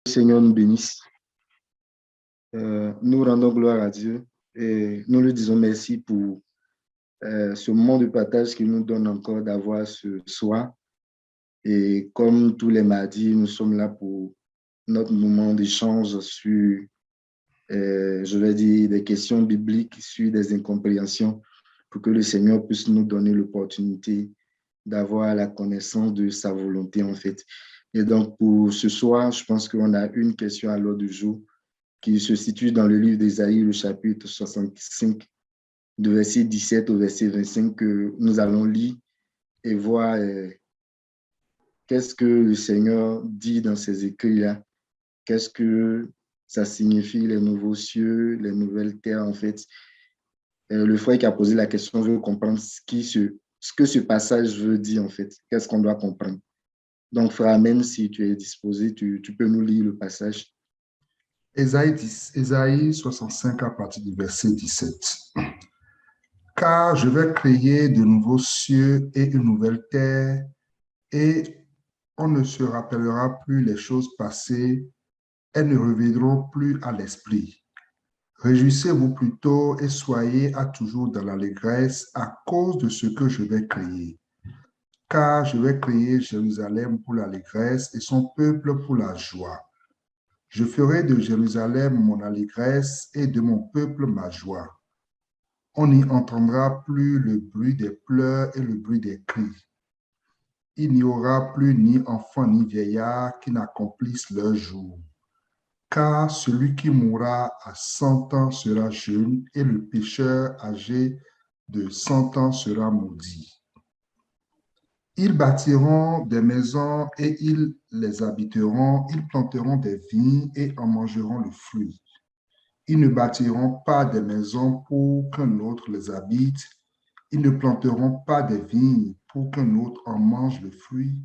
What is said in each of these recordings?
Seigneur nous bénisse. Nous rendons gloire à Dieu et nous lui disons merci pour ce moment de partage qu'il nous donne encore d'avoir ce soir. Et comme tous les mardis, nous sommes là pour notre moment d'échange sur, je vais dire, des questions bibliques, sur des incompréhensions, pour que le Seigneur puisse nous donner l'opportunité d'avoir la connaissance de sa volonté, en fait. Et donc, pour ce soir, je pense qu'on a une question à l'ordre du jour qui se situe dans le livre d'Ésaïe, le chapitre 65, de verset 17 au verset 25, que nous allons lire et voir qu'est-ce que le Seigneur dit dans ces écrits-là, qu'est-ce que ça signifie, les nouveaux cieux, les nouvelles terres, en fait. Le frère qui a posé la question veut comprendre ce que ce passage veut dire, en fait, qu'est-ce qu'on doit comprendre. Donc, frère Amen, si tu es disposé, tu peux nous lire le passage. Ésaïe 65 à partir du verset 17. Car je vais créer de nouveaux cieux et une nouvelle terre, et on ne se rappellera plus les choses passées, elles ne reviendront plus à l'esprit. Réjouissez-vous plutôt et soyez à toujours dans l'allégresse à cause de ce que je vais créer. Car je vais créer Jérusalem pour l'allégresse et son peuple pour la joie. Je ferai de Jérusalem mon allégresse et de mon peuple ma joie. On n'y entendra plus le bruit des pleurs et le bruit des cris. Il n'y aura plus ni enfant ni vieillard qui n'accomplissent leur jour. Car celui qui mourra à 100 ans sera jeune et le pécheur âgé de 100 ans sera maudit. Ils bâtiront des maisons et ils les habiteront, ils planteront des vignes et en mangeront le fruit. Ils ne bâtiront pas des maisons pour qu'un autre les habite, ils ne planteront pas des vignes pour qu'un autre en mange le fruit,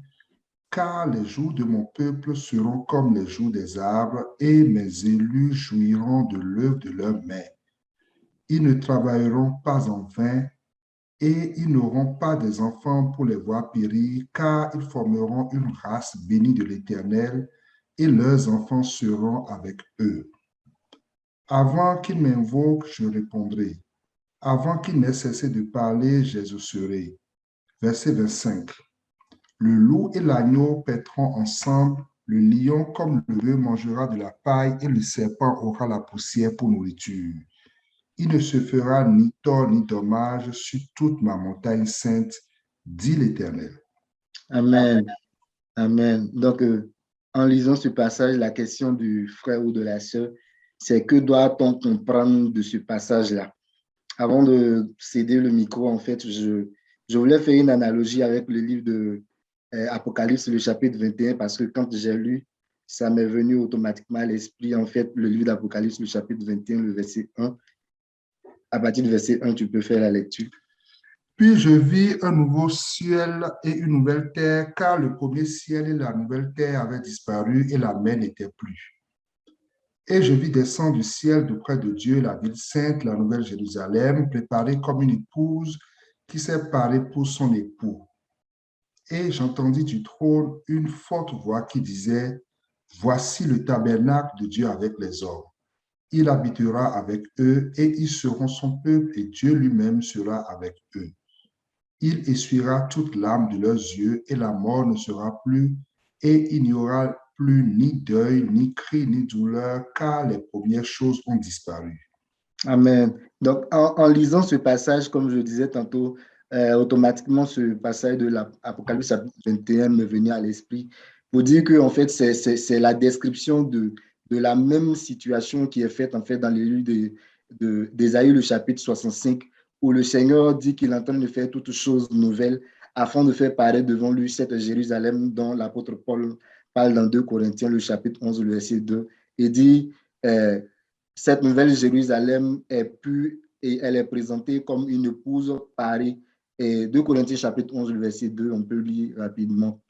car les jours de mon peuple seront comme les jours des arbres et mes élus jouiront de l'œuvre de leurs mains. Ils ne travailleront pas en vain, et ils n'auront pas des enfants pour les voir périr, car ils formeront une race bénie de l'Éternel, et leurs enfants seront avec eux. Avant qu'ils m'invoquent, je répondrai. Avant qu'ils n'aient cessé de parler, j'exaucerai. Verset 25. Le loup et l'agneau paîtront ensemble, le lion comme le bœuf mangera de la paille, et le serpent aura la poussière pour nourriture. Il ne se fera ni tort ni dommage sur toute ma montagne sainte, dit l'Éternel. Amen. Amen. Donc, en lisant ce passage, la question du frère ou de la sœur, c'est que doit-on comprendre de ce passage-là? Avant de céder le micro, en fait, je voulais faire une analogie avec le livre de Apocalypse, le chapitre 21, parce que quand j'ai lu, ça m'est venu automatiquement à l'esprit, en fait, le livre d'Apocalypse, le chapitre 21, le verset 1. À partir du verset 1, tu peux faire la lecture. Puis je vis un nouveau ciel et une nouvelle terre, car le premier ciel et la nouvelle terre avaient disparu et la mer n'était plus. Et je vis descendre du ciel de près de Dieu la ville sainte, la nouvelle Jérusalem, préparée comme une épouse qui s'est parée pour son époux. Et j'entendis du trône une forte voix qui disait, « Voici le tabernacle de Dieu avec les hommes. Il habitera avec eux et ils seront son peuple et Dieu lui-même sera avec eux. Il essuiera toute larme de leurs yeux et la mort ne sera plus et il n'y aura plus ni deuil, ni cri, ni douleur, car les premières choses ont disparu. » Amen. Donc, en lisant ce passage, comme je disais tantôt, automatiquement, ce passage de l'Apocalypse chapitre 21 me venait à l'esprit pour dire que, en fait, c'est la description de la même situation qui est faite, en fait, dans les livres d'Ésaïe, le chapitre 65, où le Seigneur dit qu'il est en train de faire toutes choses nouvelles afin de faire paraître devant lui cette Jérusalem dont l'apôtre Paul parle dans 2 Corinthiens, le chapitre 11, le verset 2, et dit cette nouvelle Jérusalem est pure et elle est présentée comme une épouse parée. Et 2 Corinthiens chapitre 11, le verset 2, on peut lire rapidement.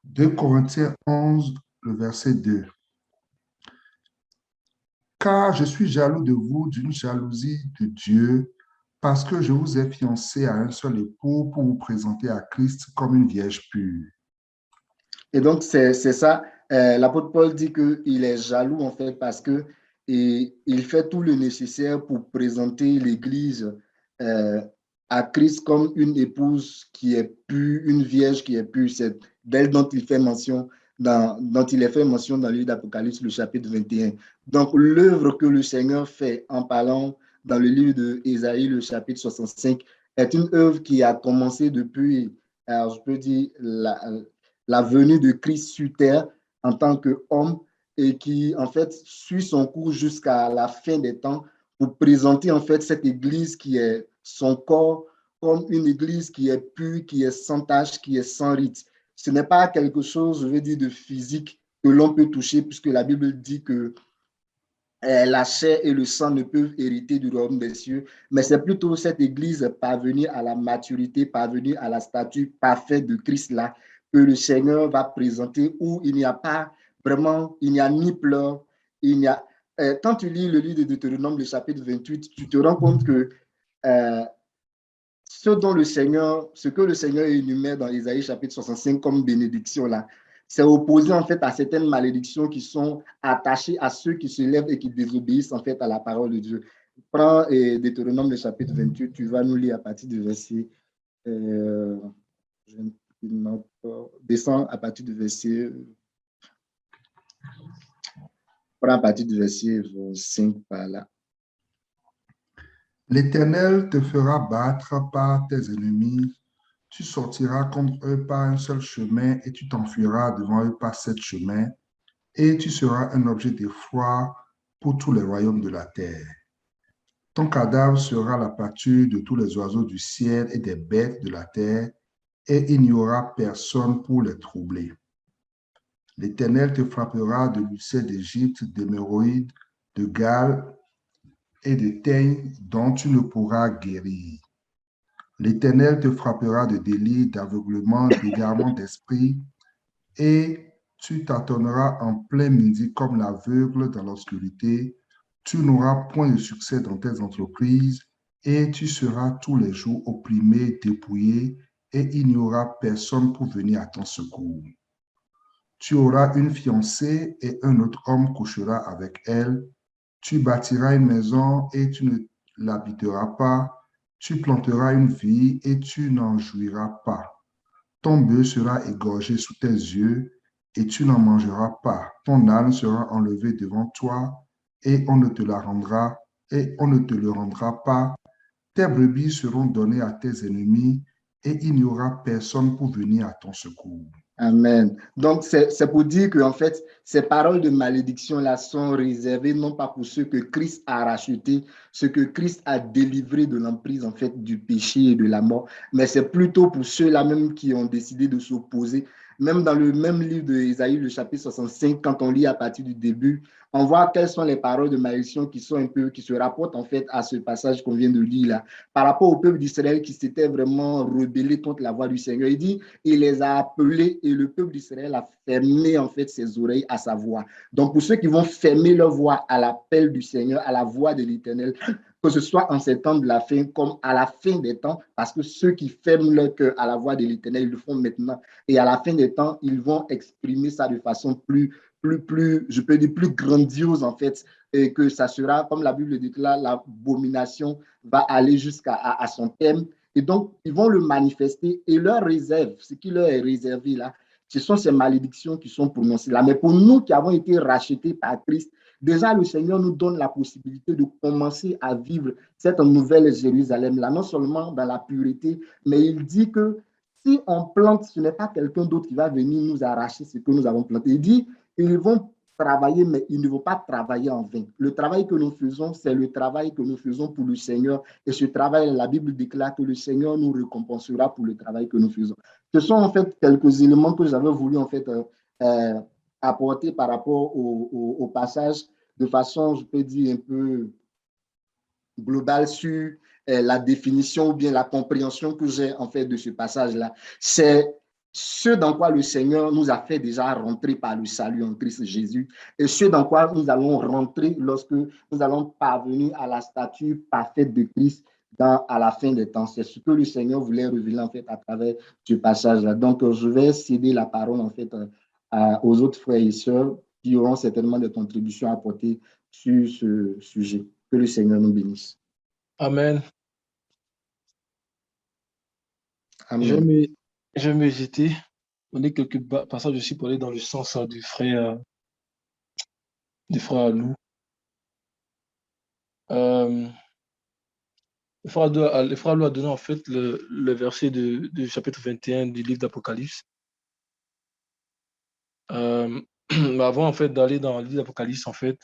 2 Corinthiens 11, le verset 2. Car je suis jaloux de vous d'une jalousie de Dieu, parce que je vous ai fiancé à un seul époux pour vous présenter à Christ comme une vierge pure. Et donc, c'est ça. L'apôtre Paul dit qu'il est jaloux, en fait, parce que il fait tout le nécessaire pour présenter l'Église euh, à Christ comme une épouse qui est pure, une vierge qui est pure. C'est d'elle dont il fait mention dont il est fait mention dans le livre d'Apocalypse, le chapitre 21. Donc, l'œuvre que le Seigneur fait en parlant dans le livre d'Ésaïe, le chapitre 65, est une œuvre qui a commencé depuis, alors je peux dire, la venue de Christ sur terre en tant qu'homme et qui, en fait, suit son cours jusqu'à la fin des temps pour présenter, en fait, cette église qui est son corps comme une église qui est pure, qui est sans tache, qui est sans rite. Ce n'est pas quelque chose, je veux dire, de physique que l'on peut toucher, puisque la Bible dit que la chair et le sang ne peuvent hériter du royaume des cieux, mais c'est plutôt cette église parvenue à la maturité, parvenue à la stature parfaite de Christ là, que le Seigneur va présenter, où il n'y a pas vraiment, il n'y a ni pleurs, il n'y a... quand tu lis le livre de Deutéronome, le chapitre 28, tu te rends compte que euh, ce que le Seigneur énumère dans Isaïe chapitre 65 comme bénédiction là, c'est opposé en fait à certaines malédictions qui sont attachées à ceux qui se lèvent et qui désobéissent en fait à la parole de Dieu. Prends Deutéronome le chapitre 28, tu vas nous lire à partir du verset, euh, descends à partir du verset, prends à partir du verset 5 par là. L'Éternel te fera battre par tes ennemis. Tu sortiras contre eux par un seul chemin et tu t'enfuiras devant eux par 7 chemins, et tu seras un objet d'effroi pour tous les royaumes de la terre. Ton cadavre sera la pâture de tous les oiseaux du ciel et des bêtes de la terre, et il n'y aura personne pour les troubler. L'Éternel te frappera de l'ulcère d'Égypte, d'hémorroïdes, de Galles et de teignes dont tu ne pourras guérir. L'Éternel te frappera de délire, d'aveuglement, d'égarement d'esprit, et tu tâtonneras en plein midi comme l'aveugle dans l'obscurité. Tu n'auras point de succès dans tes entreprises, et tu seras tous les jours opprimé, dépouillé, et il n'y aura personne pour venir à ton secours. Tu auras une fiancée et un autre homme couchera avec elle. Tu bâtiras une maison et tu ne l'habiteras pas. Tu planteras une vigne et tu n'en jouiras pas. Ton bœuf sera égorgé sous tes yeux et tu n'en mangeras pas. Ton âne sera enlevé devant toi et on ne te le rendra pas. Tes brebis seront données à tes ennemis et il n'y aura personne pour venir à ton secours. Amen. Donc, c'est pour dire que, en fait, ces paroles de malédiction-là sont réservées non pas pour ceux que Christ a rachetés, ceux que Christ a délivrés de l'emprise, en fait, du péché et de la mort, mais c'est plutôt pour ceux-là même qui ont décidé de s'opposer. Même dans le même livre d'Ésaïe, le chapitre 65, quand on lit à partir du début, on voit quelles sont les paroles de malédiction qui sont un peu, qui se rapportent, en fait, à ce passage qu'on vient de lire là, par rapport au peuple d'Israël qui s'était vraiment rebellé contre la voix du Seigneur. Il dit, il les a appelés et le peuple d'Israël a fermé en fait ses oreilles à sa voix. Donc pour ceux qui vont fermer leur voix à l'appel du Seigneur, à la voix de l'Éternel, que ce soit en ces temps de la fin comme à la fin des temps, parce que ceux qui ferment leur cœur à la voix de l'Éternel, ils le font maintenant. Et à la fin des temps, ils vont exprimer ça de façon je peux dire plus grandiose en fait, et que ça sera, comme la Bible déclare, l'abomination va aller jusqu'à son terme. Et donc, ils vont le manifester et leur réserve, ce qui leur est réservé là, ce sont ces malédictions qui sont prononcées là. Mais pour nous qui avons été rachetés par Christ, déjà le Seigneur nous donne la possibilité de commencer à vivre cette nouvelle Jérusalem là, non seulement dans la pureté, mais il dit que si on plante, ce n'est pas quelqu'un d'autre qui va venir nous arracher ce que nous avons planté. Il dit, ils vont travailler, mais ils ne vont pas travailler en vain. Le travail que nous faisons, c'est le travail que nous faisons pour le Seigneur. Et ce travail, la Bible déclare que le Seigneur nous récompensera pour le travail que nous faisons. Ce sont en fait quelques éléments que j'avais voulu en fait apporter par rapport au passage de façon, je peux dire, un peu globale sur la définition ou bien la compréhension que j'ai en fait de ce passage-là. C'est ce dans quoi le Seigneur nous a fait déjà rentrer par le salut en Christ Jésus et ce dans quoi nous allons rentrer lorsque nous allons parvenir à la stature parfaite de Christ à la fin des temps. C'est ce que le Seigneur voulait révéler en fait à travers ce passage-là. Donc, je vais céder la parole en fait aux autres frères et sœurs qui auront certainement des contributions à apporter sur ce sujet. Que le Seigneur nous bénisse. Amen. Amen. Je vais méditer. On est quelques passages aussi pour aller dans le sens du frère Lou. Le frère Lou a donné en fait le verset du chapitre 21 du livre d'Apocalypse. Mais avant en fait d'aller dans le livre d'Apocalypse, en fait,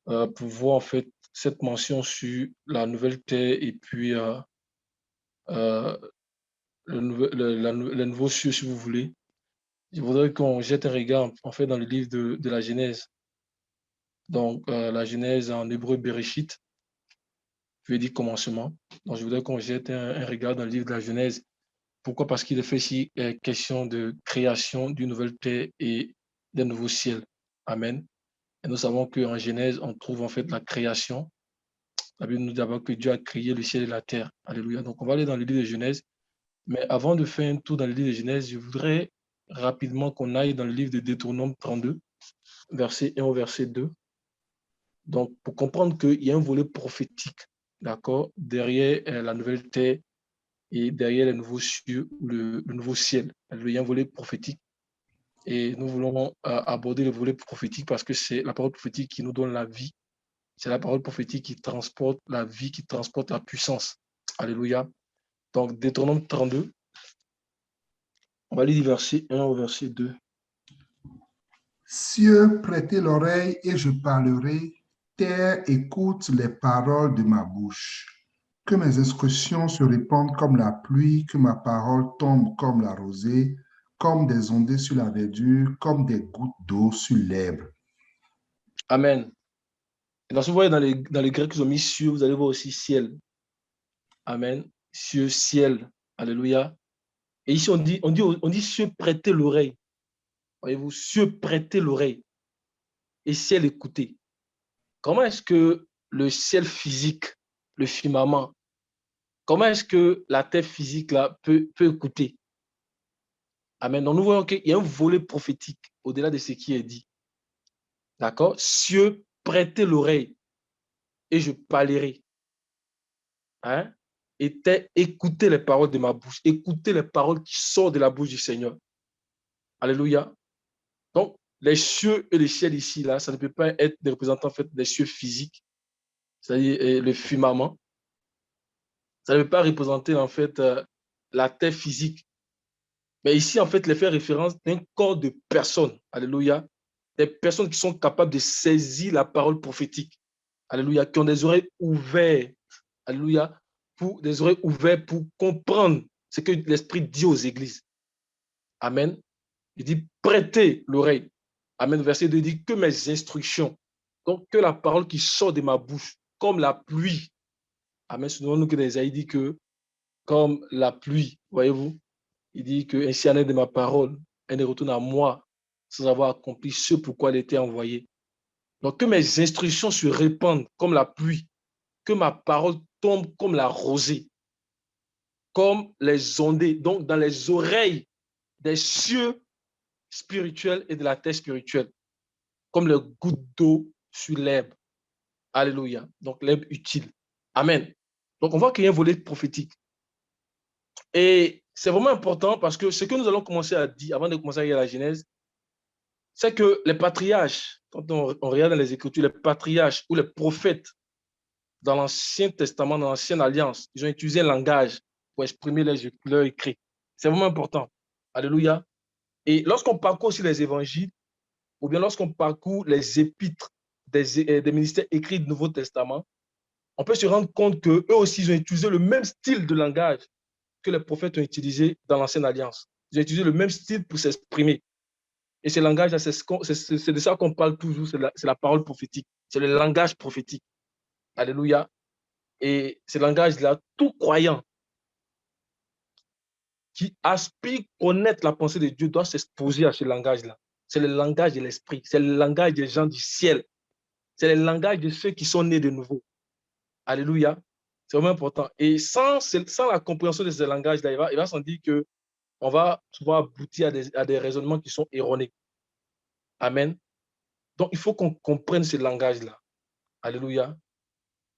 pour voir en fait cette mention sur la nouvelle terre et puis le nouveau cieux, si vous voulez, je voudrais qu'on jette un regard en fait dans le livre de la Genèse. Donc, la Genèse en hébreu Bereshit, veut dire commencement. Donc, je voudrais qu'on jette un regard dans le livre de la Genèse. Pourquoi? Parce qu'il est fait ici question de création d'une nouvelle terre et d'un nouveau ciel. Amen. Et nous savons qu'en Genèse, on trouve en fait la création. La Bible nous dit d'abord que Dieu a créé le ciel et la terre. Alléluia. Donc, on va aller dans le livre de Genèse. Mais avant de faire un tour dans le livre de Genèse, je voudrais rapidement qu'on aille dans le livre de Deutéronome 32, verset 1 au verset 2. Donc, pour comprendre qu'il y a un volet prophétique, d'accord, derrière la nouvelle terre et derrière les nouveaux cieux ou le nouveau ciel. Il y a un volet prophétique. Et nous voulons aborder le volet prophétique parce que c'est la parole prophétique qui nous donne la vie. C'est la parole prophétique qui transporte la vie, qui transporte la puissance. Alléluia. Donc, Deutéronome 32, on va lire du verset 1 au verset 2. Cieux, prêtez l'oreille et je parlerai. Terre, écoute les paroles de ma bouche. Que mes instructions se répandent comme la pluie, que ma parole tombe comme la rosée, comme des ondées sur la verdure, comme des gouttes d'eau sur l'herbe. Amen. Et lorsque vous voyez dans les Grecs, ils ont mis cieux, vous allez voir aussi ciel. Amen. Cieux, ciel. Alléluia. Et ici, on dit cieux, prêtez l'oreille. Voyez-vous, cieux, prêtez l'oreille. Et ciel, écoutez. Comment est-ce que le ciel physique, le firmament, comment est-ce que la terre physique là, peut écouter? Amen. Donc, nous voyons qu'il y a un volet prophétique au-delà de ce qui est dit. D'accord? Cieux, prêtez l'oreille et je parlerai. Hein? Et écoutez les paroles de ma bouche. Écoutez les paroles qui sortent de la bouche du Seigneur. Alléluia. Donc, les cieux et le ciel ici, là, ça ne peut pas être des représentants en fait, des cieux physiques, c'est-à-dire le firmament. Ça ne peut pas représenter en fait la terre physique. Mais ici, en fait, il fait référence d'un corps de personnes. Alléluia. Des personnes qui sont capables de saisir la parole prophétique. Alléluia. Qui ont des oreilles ouvertes. Alléluia. Des oreilles ouvertes pour comprendre ce que l'Esprit dit aux églises. Amen. Il dit prêtez l'oreille. Amen. Verset 2 dit que mes instructions, donc que la parole qui sort de ma bouche, comme la pluie. Amen. Souvenons-nous que Isaïe dit que comme la pluie, voyez-vous, il dit que ainsi en est de ma parole, elle ne retourne à moi sans avoir accompli ce pourquoi elle était envoyée. Donc que mes instructions se répandent comme la pluie, que ma parole tombe comme la rosée, comme les ondées, donc dans les oreilles des cieux spirituels et de la terre spirituelle, comme les gouttes d'eau sur l'herbe. Alléluia. Donc l'herbe utile. Amen. Donc on voit qu'il y a un volet prophétique. Et c'est vraiment important parce que ce que nous allons commencer à dire avant de commencer à lire la Genèse, c'est que les patriarches, quand on regarde dans les Écritures, les patriarches ou les prophètes dans l'Ancien Testament, dans l'Ancienne Alliance, ils ont utilisé un langage pour exprimer leur écrit. C'est vraiment important. Alléluia. Et lorsqu'on parcourt aussi les évangiles, ou bien lorsqu'on parcourt les épîtres des ministères écrits du Nouveau Testament, on peut se rendre compte qu'eux aussi, ils ont utilisé le même style de langage que les prophètes ont utilisé dans l'Ancienne Alliance. Ils ont utilisé le même style pour s'exprimer. Et ce langage-là, c'est de ça qu'on parle toujours, c'est la parole prophétique. C'est le langage prophétique. Alléluia. Et ce langage-là, tout croyant qui aspire connaître la pensée de Dieu doit s'exposer à ce langage-là. C'est le langage de l'esprit. C'est le langage des gens du ciel. C'est le langage de ceux qui sont nés de nouveau. Alléluia. C'est vraiment important. Et sans la compréhension de ces langages-là, il va sans dire qu'on va souvent aboutir à des raisonnements qui sont erronés. Amen. Donc, il faut qu'on comprenne ce langage-là. Alléluia.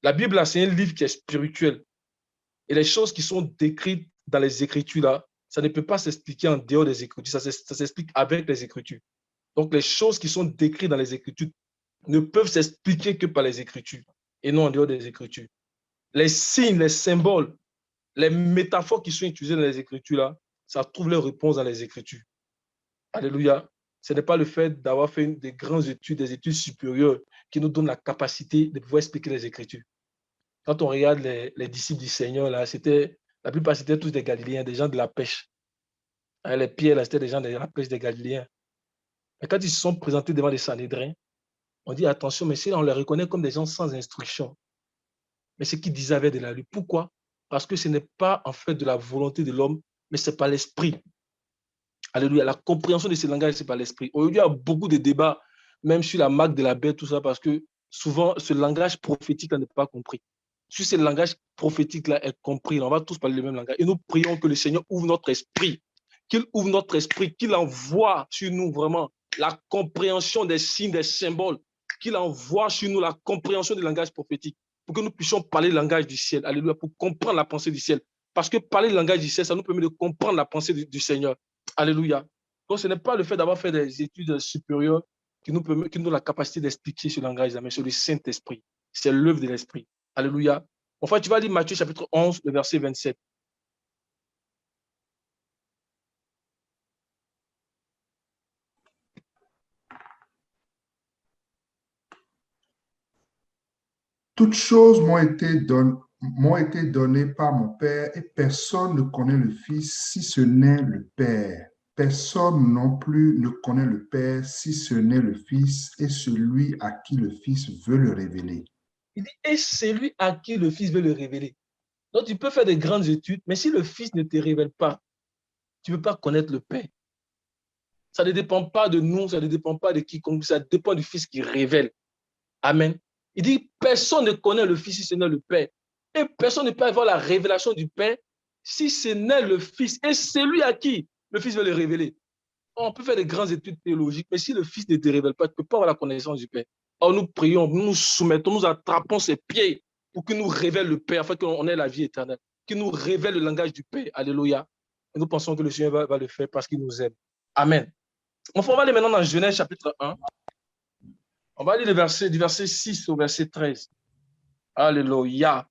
La Bible, c'est un livre qui est spirituel. Et les choses qui sont décrites dans les Écritures, là, ça ne peut pas s'expliquer en dehors des Écritures. Ça s'explique avec les Écritures. Donc, les choses qui sont décrites dans les Écritures ne peuvent s'expliquer que par les Écritures et non en dehors des Écritures. Les signes, les symboles, les métaphores qui sont utilisées dans les Écritures, là, ça trouve leur réponse dans les Écritures. Alléluia. Ce n'est pas le fait d'avoir fait des grandes études, des études supérieures qui nous donnent la capacité de pouvoir expliquer les Écritures. Quand on regarde les disciples du Seigneur, là, la plupart, c'était tous des Galiléens, des gens de la pêche. Les Pierre, c'était des gens de la pêche des Galiléens. Mais quand ils se sont présentés devant les Sanhédrins, on dit attention, mais si on les reconnaît comme des gens sans instruction, mais ce qu'ils disaient avait de la lutte. Pourquoi? Parce que ce n'est pas en fait de la volonté de l'homme, mais c'est par l'esprit. Alléluia. La compréhension de ce langage, c'est par l'esprit. Aujourd'hui, il y a beaucoup de débats, même sur la marque de la bête, tout ça, parce que souvent, ce langage prophétique n'est pas compris. Si ce langage prophétique-là est compris, on va tous parler le même langage. Et nous prions que le Seigneur ouvre notre esprit, qu'il ouvre notre esprit, qu'il envoie sur nous vraiment la compréhension des signes, des symboles, qu'il envoie sur nous la compréhension du langage prophétique, pour que nous puissions parler le langage du ciel. Alléluia, pour comprendre la pensée du ciel. Parce que parler le langage du ciel, ça nous permet de comprendre la pensée du Seigneur. Alléluia. Donc, ce n'est pas le fait d'avoir fait des études supérieures qui nous donne la capacité d'expliquer ce langage-là, mais c'est le Saint-Esprit. C'est l'œuvre de l'Esprit. Alléluia. Enfin, tu vas lire Matthieu chapitre 11, le verset 27. Toutes choses m'ont été données par mon Père et personne ne connaît le Fils si ce n'est le Père. Personne non plus ne connaît le Père si ce n'est le Fils et celui à qui le Fils veut le révéler. Il dit, et celui à qui le Fils veut le révéler. Donc, tu peux faire des grandes études, mais si le Fils ne te révèle pas, tu ne peux pas connaître le Père. Ça ne dépend pas de nous, ça ne dépend pas de quiconque, ça dépend du Fils qui révèle. Amen. Il dit, personne ne connaît le Fils si ce n'est le Père. Et personne ne peut avoir la révélation du Père si ce n'est le Fils. Et celui à qui le Fils veut le révéler. On peut faire des grandes études théologiques, mais si le Fils ne te révèle pas, tu ne peux pas avoir la connaissance du Père. Or, nous prions, nous nous soumettons, nous attrapons ses pieds pour qu'il nous révèle le Père, afin qu'on ait la vie éternelle, qu'il nous révèle le langage du Père. Alléluia. Et nous pensons que le Seigneur va le faire parce qu'il nous aime. Amen. Enfin, on va aller maintenant dans Genèse chapitre 1. On va lire du verset 6 au verset 13. Alléluia.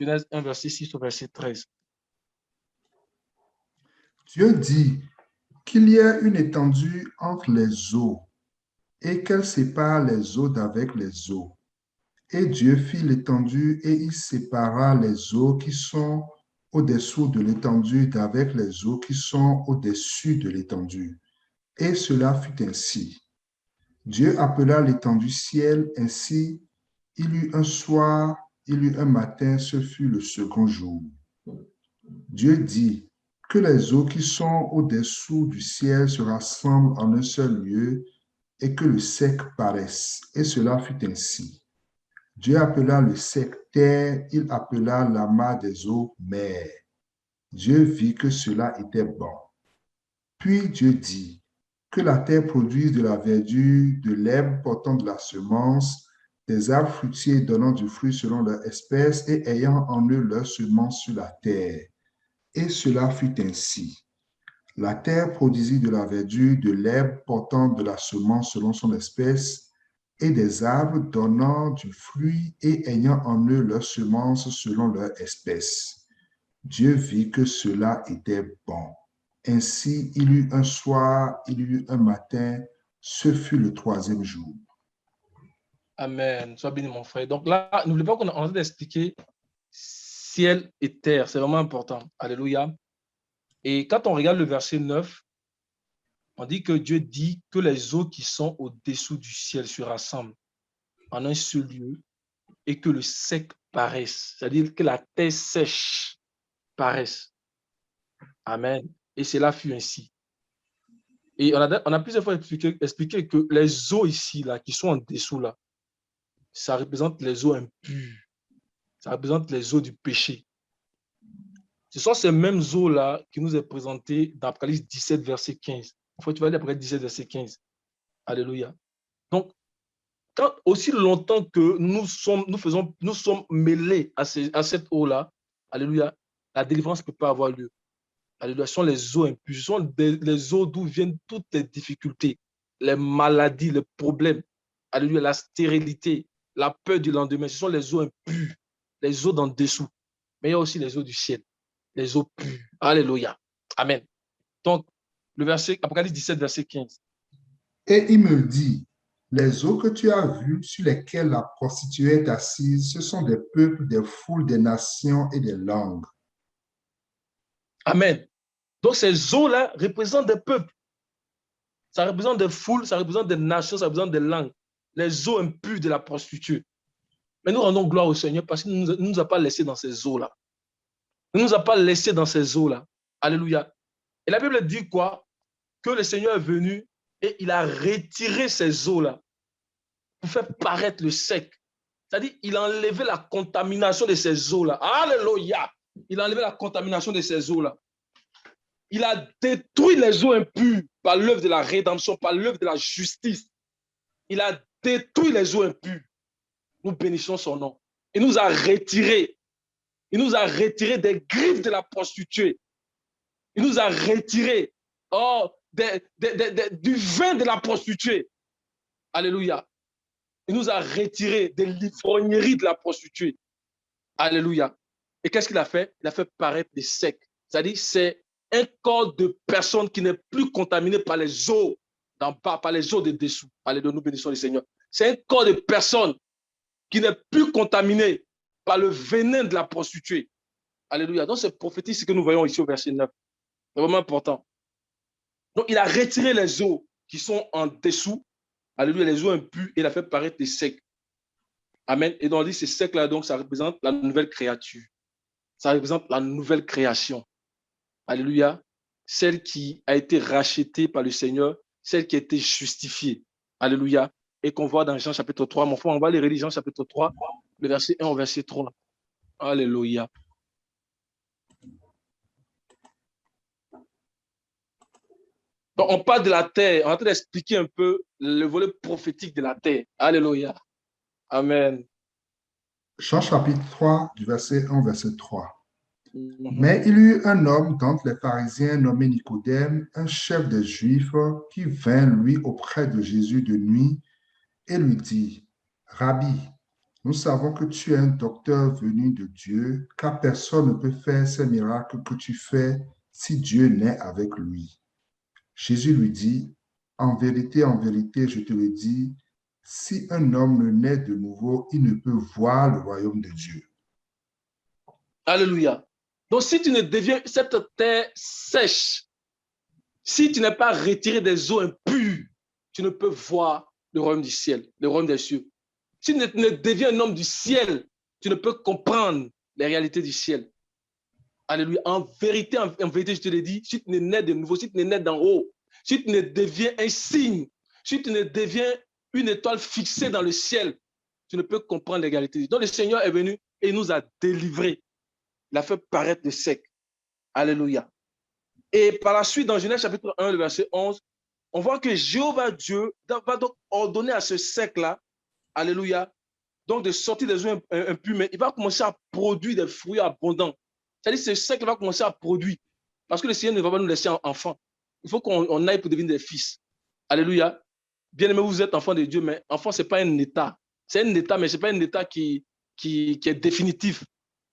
Genèse 1, verset 6 au verset 13. Dieu dit qu'il y a une étendue entre les eaux et qu'elle sépare les eaux d'avec les eaux. Et Dieu fit l'étendue et il sépara les eaux qui sont au-dessous de l'étendue d'avec les eaux qui sont au-dessus de l'étendue. Et cela fut ainsi. Dieu appela l'étendue ciel, ainsi il eut un soir, il eut un matin, ce fut le second jour. Dieu dit que les eaux qui sont au-dessous du ciel se rassemblent en un seul lieu et que le sec paraisse. Et cela fut ainsi. Dieu appela le sec terre, il appela l'amas des eaux mer. Dieu vit que cela était bon. Puis Dieu dit que la terre produise de la verdure, de l'herbe portant de la semence, des arbres fruitiers donnant du fruit selon leur espèce et ayant en eux leur semence sur la terre. Et cela fut ainsi. La terre produisit de la verdure, de l'herbe portant de la semence selon son espèce, et des arbres donnant du fruit et ayant en eux leur semence selon leur espèce. Dieu vit que cela était bon. Ainsi, il eut un soir, il eut un matin, ce fut le troisième jour. Amen. Sois béni, mon frère. Donc là, n'oubliez pas qu'on est en train d'expliquer ciel et terre. C'est vraiment important. Alléluia. Et quand on regarde le verset 9, on dit que Dieu dit que les eaux qui sont au-dessous du ciel se rassemblent en un seul lieu et que le sec paraisse. C'est-à-dire que la terre sèche paraisse. Amen. Et cela fut ainsi. Et on a plusieurs fois expliqué que les eaux ici, là, qui sont en dessous, là, ça représente les eaux impures. Ça représente les eaux du péché. Ce sont ces mêmes eaux-là qui nous est présentées dans Apocalypse 17, verset 15. Enfin, tu vas lire Apocalypse 17, verset 15. Alléluia. Donc, quand aussi longtemps que nous sommes mêlés à cette eau-là, alléluia, la délivrance ne peut pas avoir lieu. Alléluia, ce sont les eaux impures, ce sont les eaux d'où viennent toutes les difficultés, les maladies, les problèmes, alléluia, la stérilité, la peur du lendemain. Ce sont les eaux impures, les eaux d'en dessous. Mais il y a aussi les eaux du ciel, les eaux pures. Alléluia. Amen. Donc, le verset, Apocalypse 17, verset 15. Et il me dit, les eaux que tu as vues sur lesquelles la prostituée est assise, ce sont des peuples, des foules, des nations et des langues. Amen. Donc, ces eaux-là représentent des peuples. Ça représente des foules, ça représente des nations, ça représente des langues. Les eaux impures de la prostituée. Mais nous rendons gloire au Seigneur parce qu'il ne nous a pas laissés dans ces eaux-là. Il ne nous a pas laissés dans ces eaux-là. Alléluia. Et la Bible dit quoi? Que le Seigneur est venu et il a retiré ces eaux-là pour faire paraître le sec. C'est-à-dire, il a enlevé la contamination de ces eaux-là. Alléluia. Il a enlevé la contamination de ces eaux-là. Il a détruit les eaux impures par l'œuvre de la rédemption, par l'œuvre de la justice. Il a détruit les eaux impures. Nous bénissons son nom. Il nous a retirés. Il nous a retirés des griffes de la prostituée. Il nous a retirés du vin de la prostituée. Alléluia. Il nous a retirés des l'ivrognerie de la prostituée. Alléluia. Et qu'est-ce qu'il a fait? Il a fait paraître des secs. C'est-à-dire, c'est un corps de personne qui n'est plus contaminé par les eaux d'en bas, par les eaux de dessous. Alléluia, nous bénissons le Seigneur. C'est un corps de personne qui n'est plus contaminé par le venin de la prostituée. Alléluia. Donc, c'est prophétique ce que nous voyons ici au verset 9. C'est vraiment important. Donc, il a retiré les eaux qui sont en dessous. Alléluia, les eaux impures, et il a fait paraître des secs. Amen. Et donc, on dit ces secs-là, donc, ça représente la nouvelle créature. Ça représente la nouvelle création. Alléluia. Celle qui a été rachetée par le Seigneur, celle qui a été justifiée. Alléluia. Et qu'on voit dans Jean chapitre 3. Mon frère, on va lire Jean chapitre 3, le verset 1 au verset 3. Alléluia. Donc, on parle de la terre. On est en train d'expliquer un peu le volet prophétique de la terre. Alléluia. Amen. Jean chapitre 3, du verset 1 au verset 3. Mais il y eut un homme d'entre les pharisiens nommé Nicodème, un chef des Juifs, qui vint lui auprès de Jésus de nuit et lui dit, Rabbi, nous savons que tu es un docteur venu de Dieu, car personne ne peut faire ces miracles que tu fais si Dieu n'est avec lui. Jésus lui dit, en vérité, je te le dis, si un homme ne naît de nouveau, il ne peut voir le royaume de Dieu. Alléluia. Donc, si tu ne deviens cette terre sèche, si tu n'es pas retiré des eaux impures, tu ne peux voir le royaume du ciel, le royaume des cieux. Si tu ne deviens un homme du ciel, tu ne peux comprendre les réalités du ciel. Alléluia. En vérité, je te l'ai dit, si tu ne nais de nouveau, si tu ne nais d'en haut, si tu ne deviens un signe, si tu ne deviens une étoile fixée dans le ciel, tu ne peux comprendre les réalités. Donc, le Seigneur est venu et il nous a délivrés. Il a fait paraître le sec. Alléluia. Et par la suite, dans Genèse chapitre 1, le verset 11, on voit que Jéhovah Dieu va donc ordonner à ce sec-là, alléluia, donc de sortir des eaux impures, mais il va commencer à produire des fruits abondants. C'est-à-dire que ce sec va commencer à produire. Parce que le Seigneur ne va pas nous laisser enfants. Il faut qu'on aille pour devenir des fils. Alléluia. Bien aimé, vous êtes enfant de Dieu, mais enfant, ce n'est pas un état. C'est un état, mais ce n'est pas un état qui est définitif.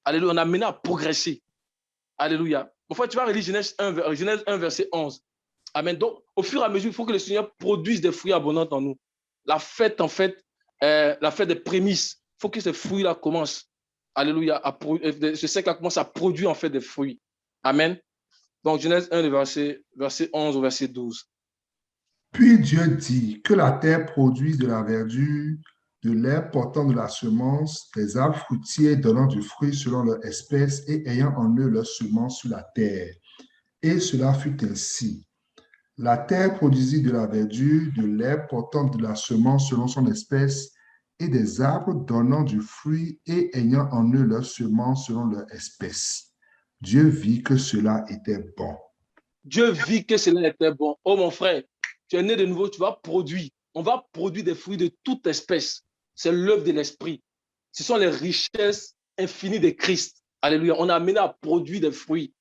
Alléluia, on a mené à progresser. Alléluia. Enfin, tu vas relire Genèse 1, verset 11. Amen. Donc, au fur et à mesure, il faut que le Seigneur produise des fruits abondants en nous. La fête, en fait, la fête des prémices, il faut que ces fruits-là commencent. Alléluia. Ce sec-là commence à produire, en fait, des fruits. Amen. Donc, Genèse 1, verset 11 au verset 12. Puis Dieu dit que la terre produise de la verdure, de l'herbe portant de la semence, des arbres fruitiers donnant du fruit selon leur espèce et ayant en eux leur semence sur la terre. Et cela fut ainsi. La terre produisit de la verdure, de l'herbe portant de la semence selon son espèce, et des arbres donnant du fruit et ayant en eux leur semence selon leur espèce. Dieu vit que cela était bon. Dieu vit que cela était bon. Oh mon frère, tu es né de nouveau, tu vas produire. On va produire des fruits de toute espèce. C'est l'œuvre de l'esprit. Ce sont les richesses infinies de Christ. Alléluia. On a amené à produire des fruits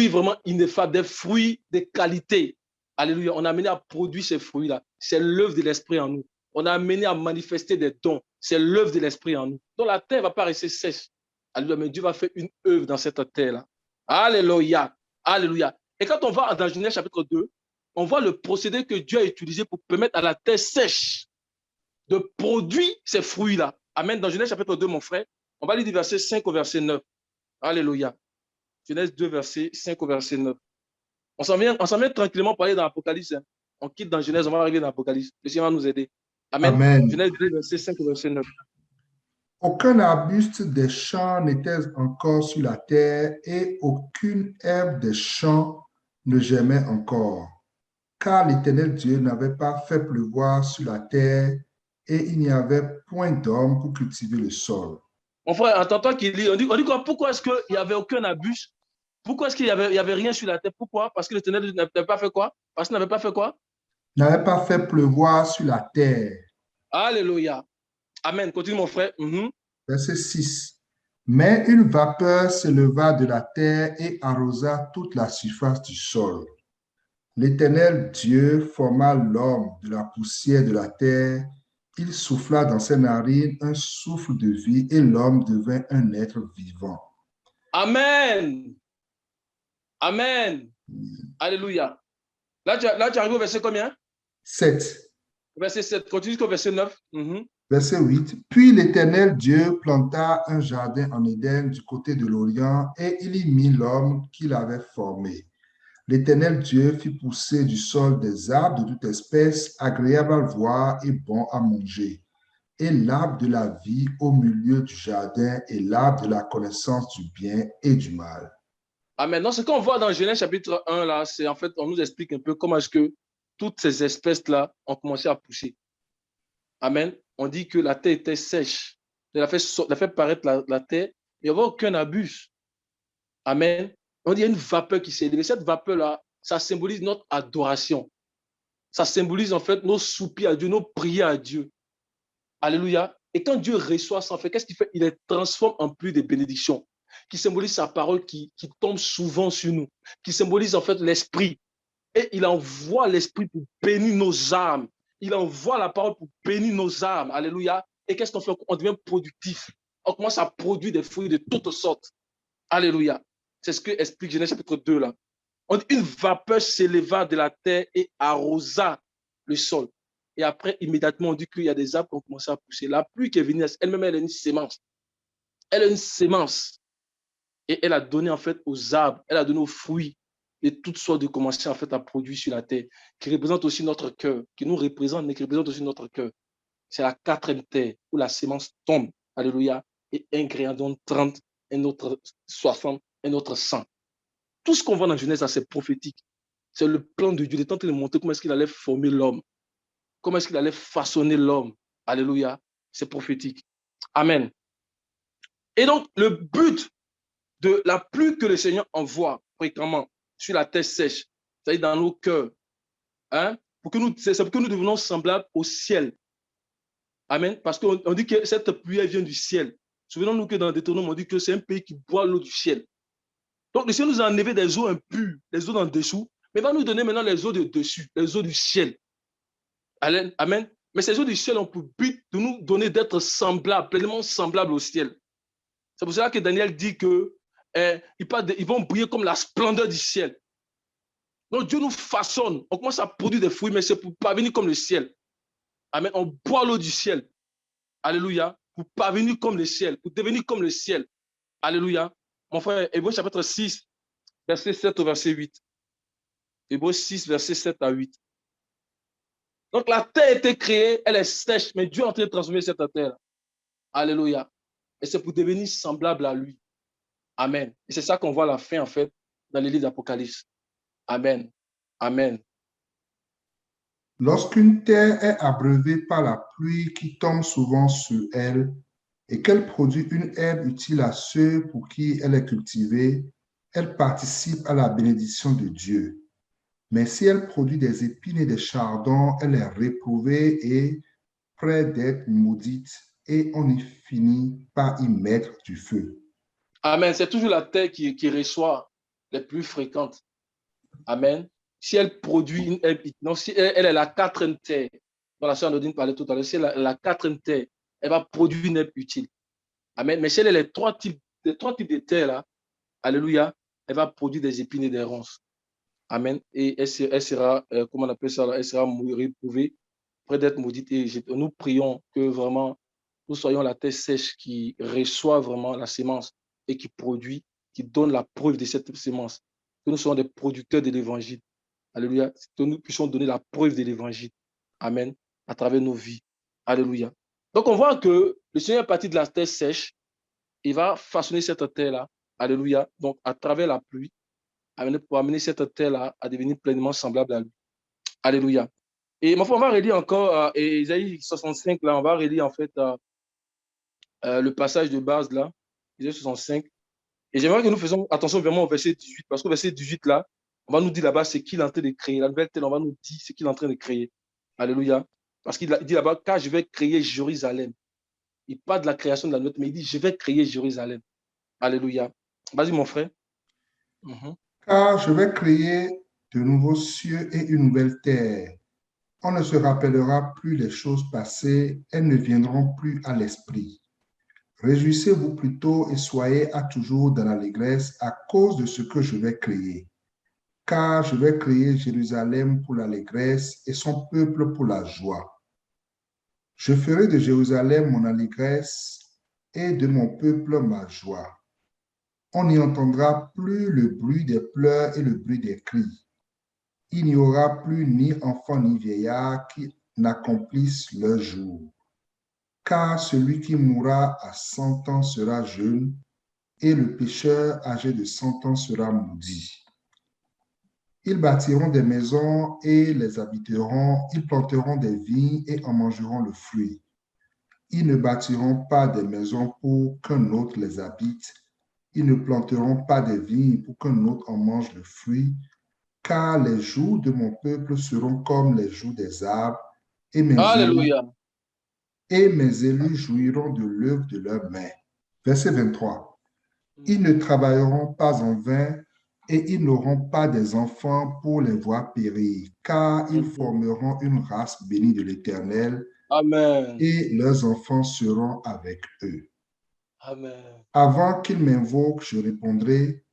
vraiment ineffables, des fruits de qualité. Alléluia. On a amené à produire ces fruits-là. C'est l'œuvre de l'esprit en nous. On a amené à manifester des dons. C'est l'œuvre de l'esprit en nous. Donc la terre ne va pas rester sèche. Alléluia. Mais Dieu va faire une œuvre dans cette terre-là. Alléluia. Alléluia. Et quand on va dans Genèse chapitre 2, on voit le procédé que Dieu a utilisé pour permettre à la terre sèche de produire ces fruits-là. Amen. Dans Genèse chapitre 2, mon frère, on va lire du verset 5 au verset 9. Alléluia. Genèse 2, verset 5 au verset 9. On s'en vient tranquillement pour aller dans l'Apocalypse. Hein. On quitte dans Genèse, on va arriver dans l'Apocalypse. Le Seigneur va nous aider. Amen. Amen. Genèse 2, verset 5 au verset 9. Aucun arbuste des champs n'était encore sur la terre et aucune herbe des champs ne germait encore, car l'Éternel Dieu n'avait pas fait pleuvoir sur la terre et il n'y avait point d'homme pour cultiver le sol. Mon frère, entends-toi qu'il lit, on dit quoi? Pourquoi est-ce qu'il n'y avait aucun arbuste? Pourquoi est-ce qu'il n'y avait rien sur la terre? Pourquoi? Parce que l'Éternel n'avait pas fait quoi? Parce qu'il n'avait pas fait quoi? N'avait pas fait pleuvoir sur la terre. Alléluia. Amen. Continue, mon frère. Verset 6. Mais une vapeur s'éleva de la terre et arrosa toute la surface du sol. L'Éternel Dieu forma l'homme de la poussière de la terre. Il souffla dans ses narines un souffle de vie et l'homme devint un être vivant. Amen. Amen. Alléluia. Là, tu arrives au verset combien? 7. Verset 7. Continue jusqu'au verset 9. Verset 8. Puis l'Éternel Dieu planta un jardin en Éden du côté de l'Orient et il y mit l'homme qu'il avait formé. L'Éternel Dieu fit pousser du sol des arbres de toute espèce, agréables à voir et bons à manger, et l'arbre de la vie au milieu du jardin et l'arbre de la connaissance du bien et du mal. Amen. Donc, ce qu'on voit dans Genèse chapitre 1, là, c'est en fait, on nous explique un peu comment est-ce que toutes ces espèces-là ont commencé à pousser. Amen. On dit que la terre était sèche. Il a fait paraître la terre. Il n'y avait aucun abus. Amen. On dit qu'il y a une vapeur qui s'est élevée. Cette vapeur-là, ça symbolise notre adoration. Ça symbolise en fait nos soupirs à Dieu, nos prières à Dieu. Alléluia. Et quand Dieu reçoit ça, en fait, qu'est-ce qu'il fait? Il les transforme en pluie de bénédictions, qui symbolise sa parole qui tombe souvent sur nous, qui symbolise en fait l'esprit. Et il envoie l'esprit pour bénir nos âmes. Il envoie la parole pour bénir nos âmes. Alléluia. Et qu'est-ce qu'on fait? On devient productif. On commence à produire des fruits de toutes sortes. Alléluia. C'est ce que explique Genèse chapitre 2 là. On dit une vapeur s'éleva de la terre et arrosa le sol. Et après, immédiatement, on dit qu'il y a des arbres qui ont commencé à pousser. La pluie qui est venue, elle-même, elle a une sémence. Elle a une sémence. Et elle a donné en fait aux arbres, elle a donné aux fruits et toutes sortes de commencer en fait à produire sur la terre, qui représente aussi notre cœur, qui nous représente, mais qui représente aussi notre cœur. C'est la quatrième terre où la sémence tombe. Alléluia. Et un grain donne 30, un autre 60, un autre 100. Tout ce qu'on voit dans Genèse, c'est prophétique. C'est le plan de Dieu. Il est en train de montrer comment est-ce qu'il allait former l'homme. Comment est-ce qu'il allait façonner l'homme. Alléluia. C'est prophétique. Amen. Et donc, le but de la pluie que le Seigneur envoie fréquemment sur la terre sèche, c'est-à-dire dans nos cœurs, hein, c'est pour que nous devenons semblables au ciel. Amen. Parce qu'on dit que cette pluie, elle vient du ciel. Souvenons-nous que dans Deutéronome, on dit que c'est un pays qui boit l'eau du ciel. Donc, le Seigneur nous a enlevé des eaux impures, les eaux d'en dessous, mais il va nous donner maintenant les eaux de dessus, les eaux du ciel. Amen. Mais ces eaux du ciel ont pour but de nous donner d'être semblables, pleinement semblables au ciel. C'est pour cela que Daniel dit que ils vont briller comme la splendeur du ciel. Donc Dieu nous façonne. On commence à produire des fruits, mais c'est pour parvenir comme le ciel. Amen. On boit l'eau du ciel. Alléluia. Pour parvenir comme le ciel, pour devenir comme le ciel. Alléluia. Mon frère, Hébreux chapitre 6, verset 7 au verset 8. Hébreux 6, verset 7 à 8. Donc la terre a été créée, elle est sèche, mais Dieu est en train de transformer cette terre. Alléluia. Et c'est pour devenir semblable à lui. Amen. Et c'est ça qu'on voit à la fin, en fait, dans les livres d'Apocalypse. Amen. Amen. Lorsqu'une terre est abreuvée par la pluie qui tombe souvent sur elle et qu'elle produit une herbe utile à ceux pour qui elle est cultivée, elle participe à la bénédiction de Dieu. Mais si elle produit des épines et des chardons, elle est réprouvée et près d'être maudite, et on y finit par y mettre du feu. Amen. C'est toujours la terre qui reçoit les plus fréquentes. Amen. Si elle produit une herbe, donc si elle est la quatrième terre, dont la sœur Nadine parlait tout à l'heure, si elle est la quatrième terre, elle va produire une herbe utile. Amen. Mais si elle est les trois types de terres là, alléluia, elle va produire des épines et des ronces. Amen. Et elle sera, comment on appelle ça, elle sera réprouvée, près d'être maudite. Et nous prions que vraiment nous soyons la terre sèche qui reçoit vraiment la sémence et qui produit, qui donne la preuve de cette sémence. Que nous soyons des producteurs de l'évangile. Alléluia. Que nous puissions donner la preuve de l'évangile. Amen. À travers nos vies. Alléluia. Donc on voit que le Seigneur est parti de la terre sèche. Il va façonner cette terre-là. Alléluia. Donc à travers la pluie, pour amener cette terre-là à devenir pleinement semblable à lui. Alléluia. Et on va relire encore Isaïe 65, là, on va relire en fait le passage de base là, Isaïe 65. Et j'aimerais que nous fassions attention vraiment au verset 18, parce qu'au verset 18 là, on va nous dire là-bas ce qu'il est en train de créer. La nouvelle terre, on va nous dire ce qu'il est en train de créer. Alléluia. Parce qu'il dit là-bas, car je vais créer Jérusalem. Il parle de la création de la nouvelle, mais il dit, je vais créer Jérusalem. Alléluia. Vas-y, mon frère. Car je vais créer de nouveaux cieux et une nouvelle terre. On ne se rappellera plus les choses passées, elles ne viendront plus à l'esprit. Réjouissez-vous plutôt et soyez à toujours dans l'allégresse à cause de ce que je vais créer. Car je vais créer Jérusalem pour l'allégresse et son peuple pour la joie. Je ferai de Jérusalem mon allégresse et de mon peuple ma joie. On n'y entendra plus le bruit des pleurs et le bruit des cris. Il n'y aura plus ni enfant ni vieillard qui n'accomplissent leur jour. Car celui qui mourra à 100 ans sera jeune, et le pécheur âgé de 100 ans sera maudit. Ils bâtiront des maisons et les habiteront, ils planteront des vignes et en mangeront le fruit. Ils ne bâtiront pas des maisons pour qu'un autre les habite, ils ne planteront pas des vignes pour qu'un autre en mange le fruit, car les jours de mon peuple seront comme les jours des arbres, et Alléluia. mes élus jouiront de l'œuvre de leurs mains. Verset 23. Ils ne travailleront pas en vain, et ils n'auront pas des enfants pour les voir périr, car ils formeront une race bénie de l'Éternel, Amen. Et leurs enfants seront avec eux. Amen. Avant qu'ils m'invoquent, je répondrai.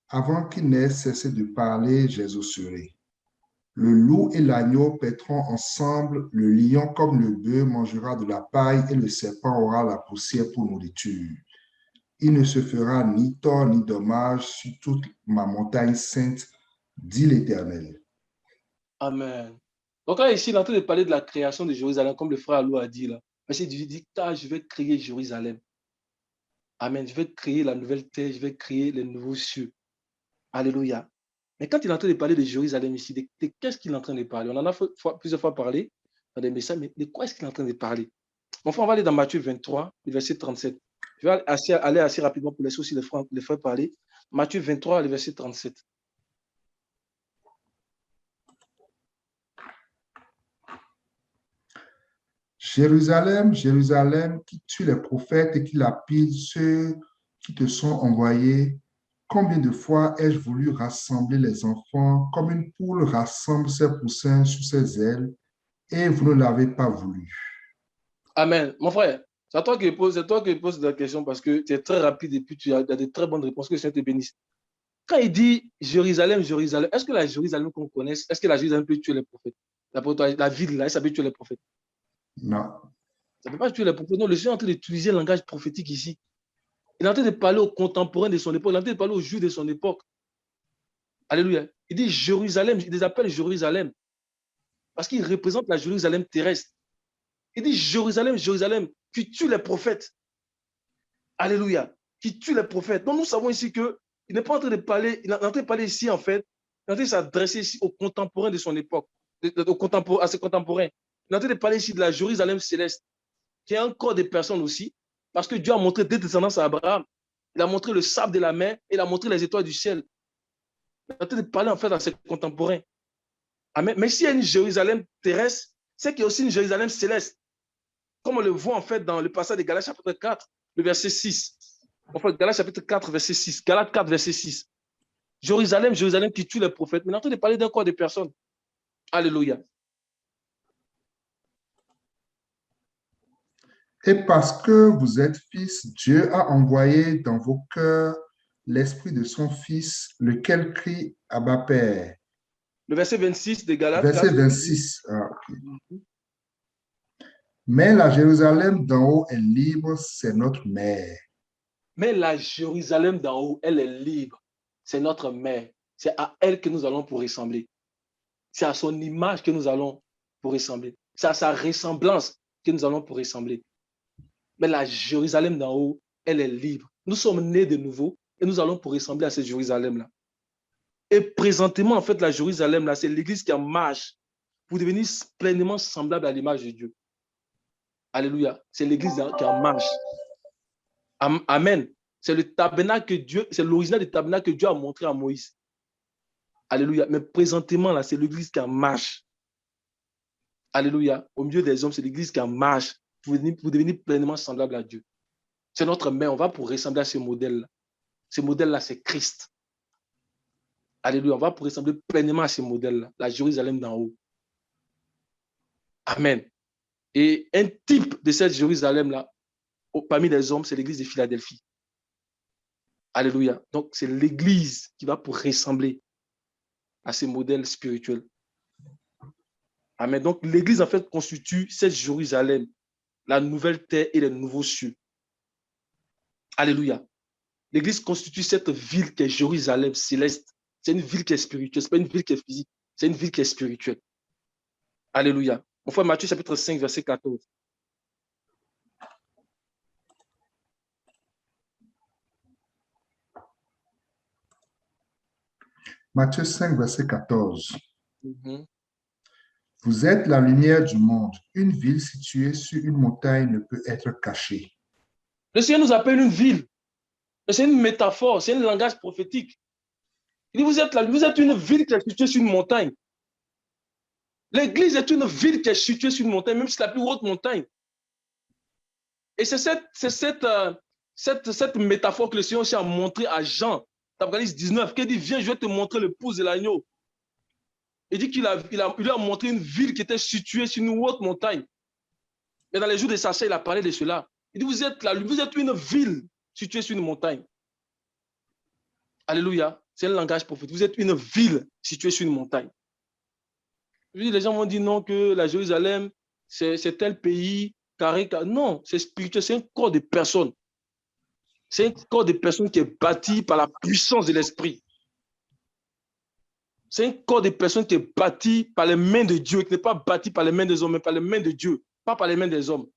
Avant qu'ils n'aient cessé de parler, j'exaucerai. Le loup et l'agneau paîtront ensemble, le lion comme le bœuf mangera de la paille et le serpent aura la poussière pour nourriture. Il ne se fera ni tort ni dommage sur toute ma montagne sainte, dit l'Éternel. Amen. Donc là, ici, il est en train de parler de la création de Jérusalem, comme le frère Alou a dit là. Verset 18 dit, car je vais créer Jérusalem. Amen. Je vais créer la nouvelle terre, je vais créer les nouveaux cieux. Alléluia. Mais quand il est en train de parler de Jérusalem ici, de qu'est-ce qu'il est en train de parler? On en a plusieurs fois parlé dans des messages, mais de quoi est-ce qu'il est en train de parler? Enfin, on va aller dans Matthieu 23, le verset 37. Je vais aller assez rapidement pour laisser aussi les frères parler. Matthieu 23, le verset 37. Jérusalem, Jérusalem, qui tue les prophètes et qui lapide ceux qui te sont envoyés, combien de fois ai-je voulu rassembler les enfants comme une poule rassemble ses poussins sous ses ailes, et vous ne l'avez pas voulu. Amen. Mon frère, c'est toi qui poses la question parce que tu es très rapide et puis tu as de très bonnes réponses. Que le Seigneur te bénisse. Quand il dit Jérusalem, Jérusalem, est-ce que la Jérusalem qu'on connaît, est-ce que la Jérusalem peut tuer les prophètes? La ville, là, ça peut tuer les prophètes? Non. Ça ne peut pas tuer les prophètes. Non, le Seigneur est en train d'utiliser le langage prophétique ici. Il est en train de parler aux contemporains de son époque. Il est en train de parler aux Juifs de son époque. Alléluia. Il dit Jérusalem, il les appelle Jérusalem. Parce qu'il représente la Jérusalem terrestre. Il dit Jérusalem, Jérusalem, qui tue les prophètes. Alléluia. Qui tue les prophètes. Donc nous savons ici qu'il n'est pas en train de parler, il est en train de parler ici en fait, il est en train de s'adresser ici aux contemporains de son époque. à ses contemporains. Il est en train de parler ici de la Jérusalem céleste, qui est un corps de personnes aussi, parce que Dieu a montré des descendances à Abraham. Il a montré le sable de la mer et il a montré les étoiles du ciel. Il est en train de parler en fait à ses contemporains. Amen. Mais s'il y a une Jérusalem terrestre, c'est qu'il y a aussi une Jérusalem céleste. Comme on le voit en fait dans le passage de Galates chapitre 4, le verset 6. En fait, Galates chapitre 4, verset 6. Galates 4, verset 6. Jérusalem, Jérusalem qui tue les prophètes. Mais on est en train de parler d'un corps de personnes. Alléluia. Et parce que vous êtes fils, Dieu a envoyé dans vos cœurs l'esprit de son Fils, lequel crie Abba Père. Le verset 26 de Galates. Verset 26. Mais la Jérusalem d'en haut est libre, c'est notre mère. Mais la Jérusalem d'en haut, elle est libre. C'est notre mère. C'est à elle que nous allons pour ressembler. C'est à son image que nous allons pour ressembler. C'est à sa ressemblance que nous allons pour ressembler. Mais la Jérusalem d'en haut, elle est libre. Nous sommes nés de nouveau et nous allons pour ressembler à cette Jérusalem-là. Et présentement, en fait, la Jérusalem-là, c'est l'église qui en marche pour devenir pleinement semblable à l'image de Dieu. Alléluia. C'est l'église qui en marche. Amen. C'est le tabernacle que Dieu, c'est l'original du tabernacle que Dieu a montré à Moïse. Alléluia. Mais présentement, là, c'est l'église qui en marche. Alléluia. Au milieu des hommes, c'est l'église qui en marche pour devenir pleinement semblable à Dieu. C'est notre mère. On va pour ressembler à ce modèle-là. Ce modèle-là, c'est Christ. Alléluia. On va pour ressembler pleinement à ce modèle-là. La Jérusalem d'en haut. Amen. Et un type de cette Jérusalem-là, parmi les hommes, c'est l'église de Philadelphie. Alléluia. Donc, c'est l'église qui va pour ressembler à ces modèles spirituels. Amen. Donc, l'église, en fait, constitue cette Jérusalem, la nouvelle terre et les nouveaux cieux. Alléluia. L'église constitue cette ville qui est Jérusalem céleste. C'est une ville qui est spirituelle. Ce n'est pas une ville qui est physique. C'est une ville qui est spirituelle. Alléluia. On voit Matthieu chapitre 5, verset 14. Matthieu 5, verset 14. Vous êtes la lumière du monde. Une ville située sur une montagne ne peut être cachée. Le Seigneur nous appelle une ville. C'est une métaphore, c'est un langage prophétique. Il dit, vous êtes une ville qui est située sur une montagne. L'église est une ville qui est située sur une montagne, même si c'est la plus haute montagne. Et c'est cette métaphore que le Seigneur aussi a montré à Jean, Apocalypse 19, qui dit, viens, je vais te montrer l'épouse de l'agneau. Il dit qu'il lui a montré une ville qui était située sur une haute montagne. Et dans les jours de Sacha, il a parlé de cela. Il dit, vous êtes une ville située sur une montagne. Alléluia. C'est un langage prophétique. Vous êtes une ville située sur une montagne. Les gens vont dire non, que la Jérusalem, c'est tel pays, carré. Non, c'est spirituel, c'est un corps de personnes. C'est un corps de personnes qui est bâti par la puissance de l'esprit. C'est un corps de personnes qui est bâti par les mains de Dieu, qui n'est pas bâti par les mains des hommes, mais par les mains de Dieu, pas par les mains des hommes,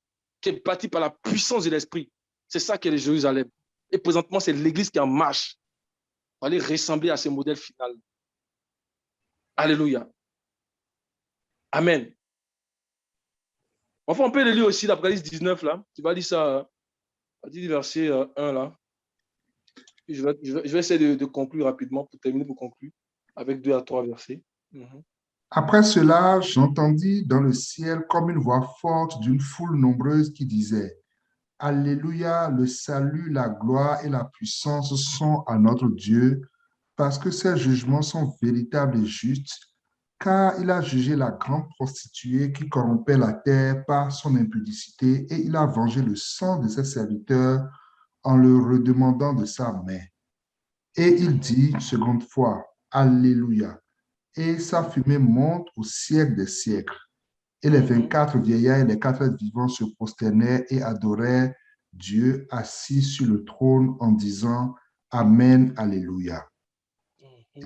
qui est bâti par la puissance de l'esprit. C'est ça qu'est le Jérusalem. Et présentement, c'est l'église qui en marche pour aller ressembler à ce modèle final. Alléluia. Amen. Enfin, on peut le lire aussi, l'Apocalypse 19, là. Tu vas lire ça, verset 1, là. Je vais essayer de conclure rapidement, pour terminer, pour conclure, avec 2 à 3 versets. Après cela, j'entendis dans le ciel comme une voix forte d'une foule nombreuse qui disait, Alléluia, le salut, la gloire et la puissance sont à notre Dieu, parce que ses jugements sont véritables et justes, car il a jugé la grande prostituée qui corrompait la terre par son impudicité et il a vengé le sang de ses serviteurs en le redemandant de sa main. Et il dit seconde fois, Alléluia, et sa fumée monte au siècle des siècles. Et les 24 vieillards et les 4 êtres vivants se prosternèrent et adorèrent Dieu assis sur le trône en disant Amen, Alléluia.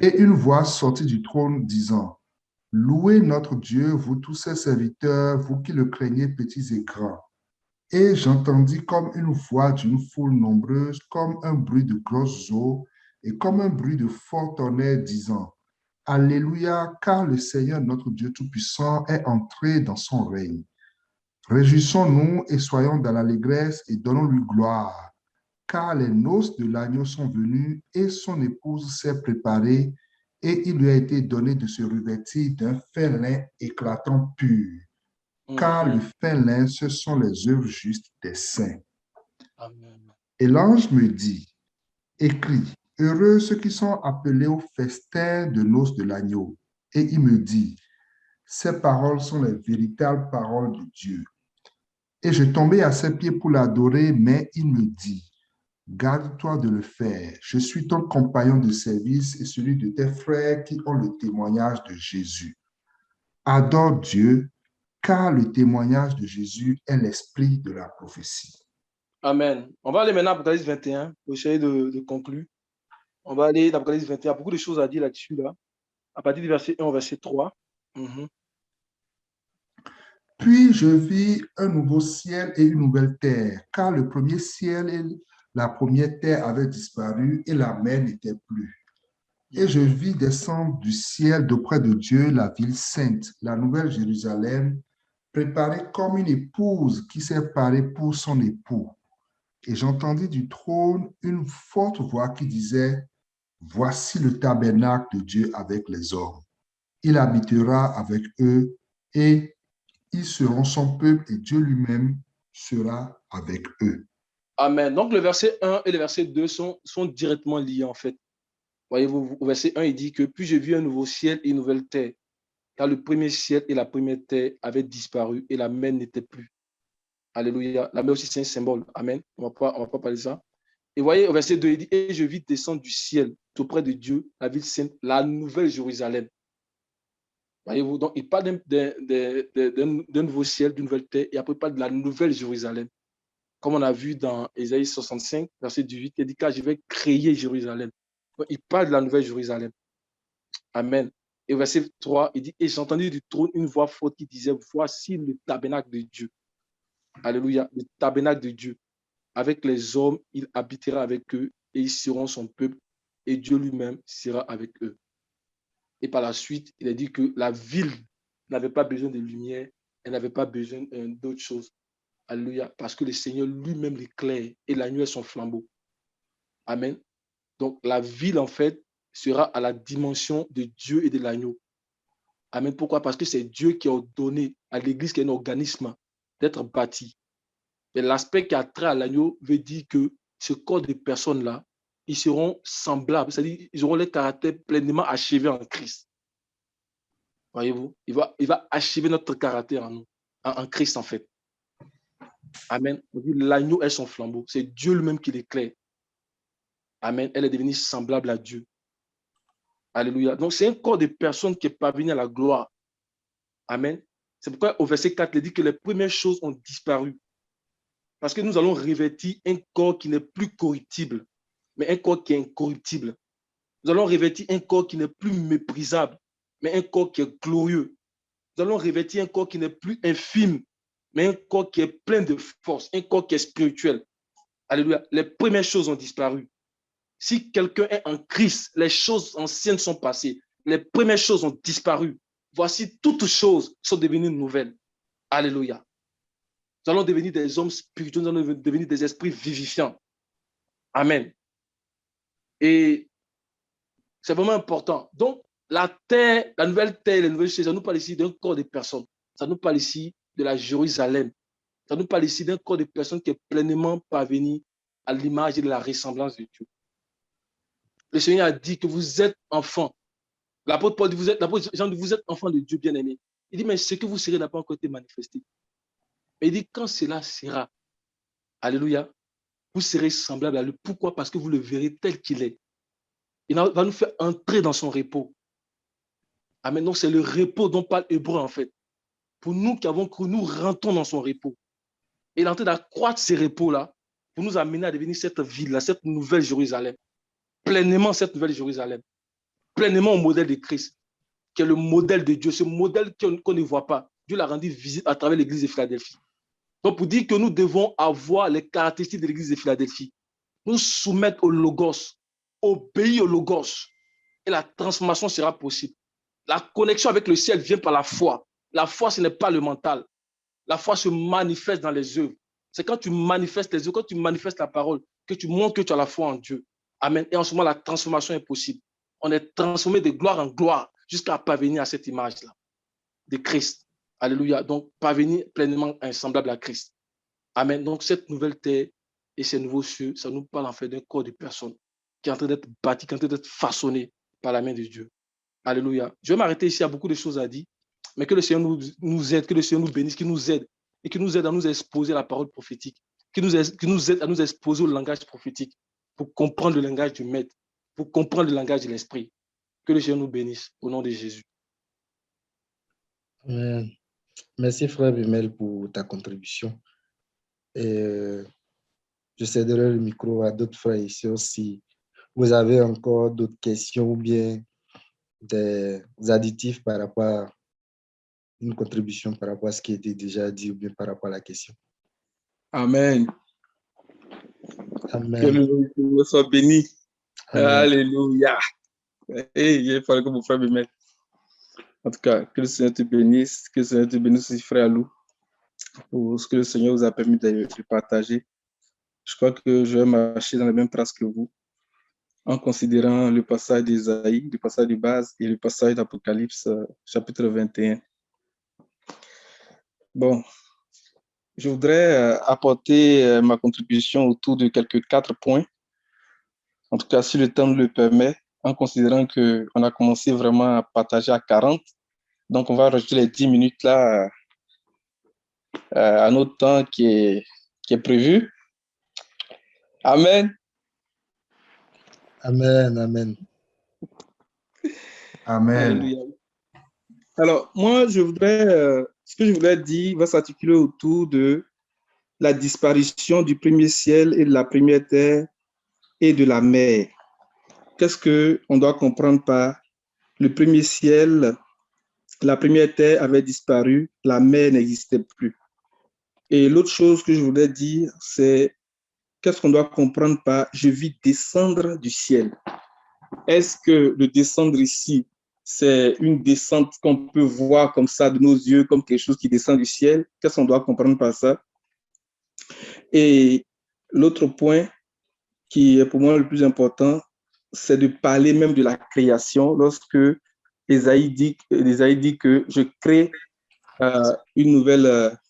Et une voix sortit du trône disant, Louez notre Dieu, vous tous ses serviteurs, vous qui le craignez petits et grands. Et j'entendis comme une voix d'une foule nombreuse, comme un bruit de grosses eaux et comme un bruit de fort tonnerre disant, Alléluia, car le Seigneur, notre Dieu Tout-Puissant, est entré dans son règne. Réjouissons-nous et soyons dans l'allégresse et donnons-lui gloire, car les noces de l'agneau sont venues et son épouse s'est préparée et il lui a été donné de se revêtir d'un fin lin éclatant pur, car le fin lin, ce sont les œuvres justes des saints. Amen. Et l'ange me dit, écris, heureux ceux qui sont appelés au festin de noces de l'agneau. Et il me dit, ces paroles sont les véritables paroles de Dieu. Et je tombais à ses pieds pour l'adorer, mais il me dit, garde-toi de le faire. Je suis ton compagnon de service et celui de tes frères qui ont le témoignage de Jésus. Adore Dieu, car le témoignage de Jésus est l'esprit de la prophétie. Amen. On va aller maintenant à Apocalypse 21 pour essayer de conclure. On va aller dans Apocalypse 21. Il y a beaucoup de choses à dire là-dessus, là. À partir du verset 1 au verset 3. Puis je vis un nouveau ciel et une nouvelle terre, car le premier ciel et la première terre avaient disparu et la mer n'était plus. Et je vis descendre du ciel d'auprès de Dieu la ville sainte, la nouvelle Jérusalem, préparée comme une épouse qui s'est parée pour son époux. Et j'entendis du trône une forte voix qui disait, « Voici le tabernacle de Dieu avec les hommes. Il habitera avec eux et ils seront son peuple et Dieu lui-même sera avec eux. » Amen. Donc le verset 1 et le verset 2 sont directement liés en fait. Voyez-vous, au verset 1, il dit que « Puis j'ai vu un nouveau ciel et une nouvelle terre, car le premier ciel et la première terre avaient disparu et la mer n'était plus. » Alléluia. La mer aussi, c'est un symbole. Amen. On va pas parler de ça. Et voyez, au verset 2, il dit « Et je vis descendre du ciel, auprès de Dieu, la ville sainte, la nouvelle Jérusalem. » Voyez-vous, donc il parle d'un nouveau ciel, d'une nouvelle terre, et après il parle de la nouvelle Jérusalem. Comme on a vu dans Ésaïe 65, verset 18, il dit « Car je vais créer Jérusalem. » Il parle de la nouvelle Jérusalem. Amen. Et au verset 3, il dit « Et j'entendis du trône une voix forte qui disait « Voici le tabernacle de Dieu. » Alléluia, le tabernacle de Dieu. Avec les hommes, il habitera avec eux et ils seront son peuple et Dieu lui-même sera avec eux. Et par la suite, il a dit que la ville n'avait pas besoin de lumière, elle n'avait pas besoin d'autre chose. Alléluia, parce que le Seigneur lui-même l'éclaire et la nuit est son flambeau. Amen. Donc la ville, en fait, sera à la dimension de Dieu et de l'agneau. Amen. Pourquoi? Parce que c'est Dieu qui a donné à l'Église, qui est un organisme, d'être bâti. Et l'aspect qui a trait à l'agneau veut dire que ce corps de personnes-là, ils seront semblables, c'est-à-dire ils auront les caractères pleinement achevés en Christ. Voyez-vous, il va achever notre caractère en nous, en Christ en fait. Amen. On dit l'agneau est son flambeau, c'est Dieu lui-même qui l'éclaire. Amen. Elle est devenue semblable à Dieu. Alléluia. Donc c'est un corps de personnes qui est parvenu à la gloire. Amen. C'est pourquoi au verset 4, il dit que les premières choses ont disparu. Parce que nous allons revêtir un corps qui n'est plus corruptible, mais un corps qui est incorruptible. Nous allons revêtir un corps qui n'est plus méprisable, mais un corps qui est glorieux. Nous allons revêtir un corps qui n'est plus infime, mais un corps qui est plein de force, un corps qui est spirituel. Alléluia. Les premières choses ont disparu. Si quelqu'un est en Christ, les choses anciennes sont passées. Les premières choses ont disparu. Voici, toutes choses sont devenues nouvelles. Alléluia. Nous allons devenir des hommes spirituels, nous allons devenir des esprits vivifiants. Amen. Et c'est vraiment important. Donc, la terre, la nouvelle terre, les nouvelles choses, ça nous parle ici d'un corps de personnes. Ça nous parle ici de la Jérusalem. Ça nous parle ici d'un corps de personnes qui est pleinement parvenu à l'image et de la ressemblance de Dieu. Le Seigneur a dit que vous êtes enfants. L'apôtre Paul dit, l'apôtre Jean dit, vous êtes enfants de Dieu bien-aimé. Il dit, mais ce que vous serez n'a pas encore été manifesté. Et il dit, quand cela sera, alléluia, vous serez semblable à lui. Pourquoi? Parce que vous le verrez tel qu'il est. Il va nous faire entrer dans son repos. Amen. Donc, c'est le repos dont parle Hébreu, en fait. Pour nous qui avons cru, nous rentrons dans son repos. Et il est en train d'accroître ces repos-là pour nous amener à devenir cette ville-là, cette nouvelle Jérusalem. Pleinement cette nouvelle Jérusalem. Pleinement au modèle de Christ, qui est le modèle de Dieu, ce modèle qu'on ne voit pas. Dieu l'a rendu visible à travers l'église de Philadelphie. Donc, pour dire que nous devons avoir les caractéristiques de l'église de Philadelphie, nous soumettre au Logos, obéir au Logos. et la transformation sera possible. La connexion avec le ciel vient par la foi. La foi, ce n'est pas le mental. La foi se manifeste dans les œuvres. C'est quand tu manifestes les œuvres, quand tu manifestes la parole, que tu montres que tu as la foi en Dieu. Amen. Et en ce moment, la transformation est possible. On est transformé de gloire en gloire jusqu'à parvenir à cette image-là de Christ. Alléluia. Donc, parvenir pleinement semblable à Christ. Amen. Donc, cette nouvelle terre et ces nouveaux cieux, ça nous parle en fait d'un corps de personne qui est en train d'être bâti, qui est en train d'être façonné par la main de Dieu. Alléluia. Je vais m'arrêter ici, il y a beaucoup de choses à dire, mais que le Seigneur nous aide, que le Seigneur nous bénisse, qu'il nous aide et qu'il nous aide à nous exposer la parole prophétique, qu'il nous aide à nous exposer au langage prophétique pour comprendre le langage du Maître, pour comprendre le langage de l'Esprit. Que le Seigneur nous bénisse au nom de Jésus. Amen. Merci, frère Bimel, pour ta contribution. Et je céderai le micro à d'autres frères ici si vous avez encore d'autres questions ou bien des additifs par rapport à une contribution par rapport à ce qui a été déjà dit ou bien par rapport à la question. Amen. Amen. Que le Seigneur soit béni. Amen. Alléluia. Et il fallait que mon frère me mette. En tout cas, que le Seigneur te bénisse, que le Seigneur te bénisse aussi, frère Lou, pour ce que le Seigneur vous a permis de partager. Je crois que je vais marcher dans les mêmes traces que vous, en considérant le passage d'Ésaïe, le passage de base et le passage d'Apocalypse, chapitre 21. Bon, je voudrais apporter ma contribution autour de quelques 4 points, en tout cas si le temps nous le permet, en considérant qu'on a commencé vraiment à partager à 40. Donc, on va rajouter les 10 minutes là à notre temps qui est prévu. Amen. Amen, amen. Amen. Alléluia. Alors, moi, ce que je voudrais dire va s'articuler autour de la disparition du premier ciel et de la première terre et de la mer. Qu'est-ce qu'on doit comprendre par le premier ciel, la première terre avait disparu, la mer n'existait plus. Et l'autre chose que je voudrais dire, c'est qu'est-ce qu'on doit comprendre par je vis descendre du ciel. Est-ce que le descendre ici, c'est une descente qu'on peut voir comme ça de nos yeux, comme quelque chose qui descend du ciel? Qu'est-ce qu'on doit comprendre par ça? Et l'autre point qui est pour moi le plus important, c'est de parler même de la création lorsque Ésaïe dit que je crée un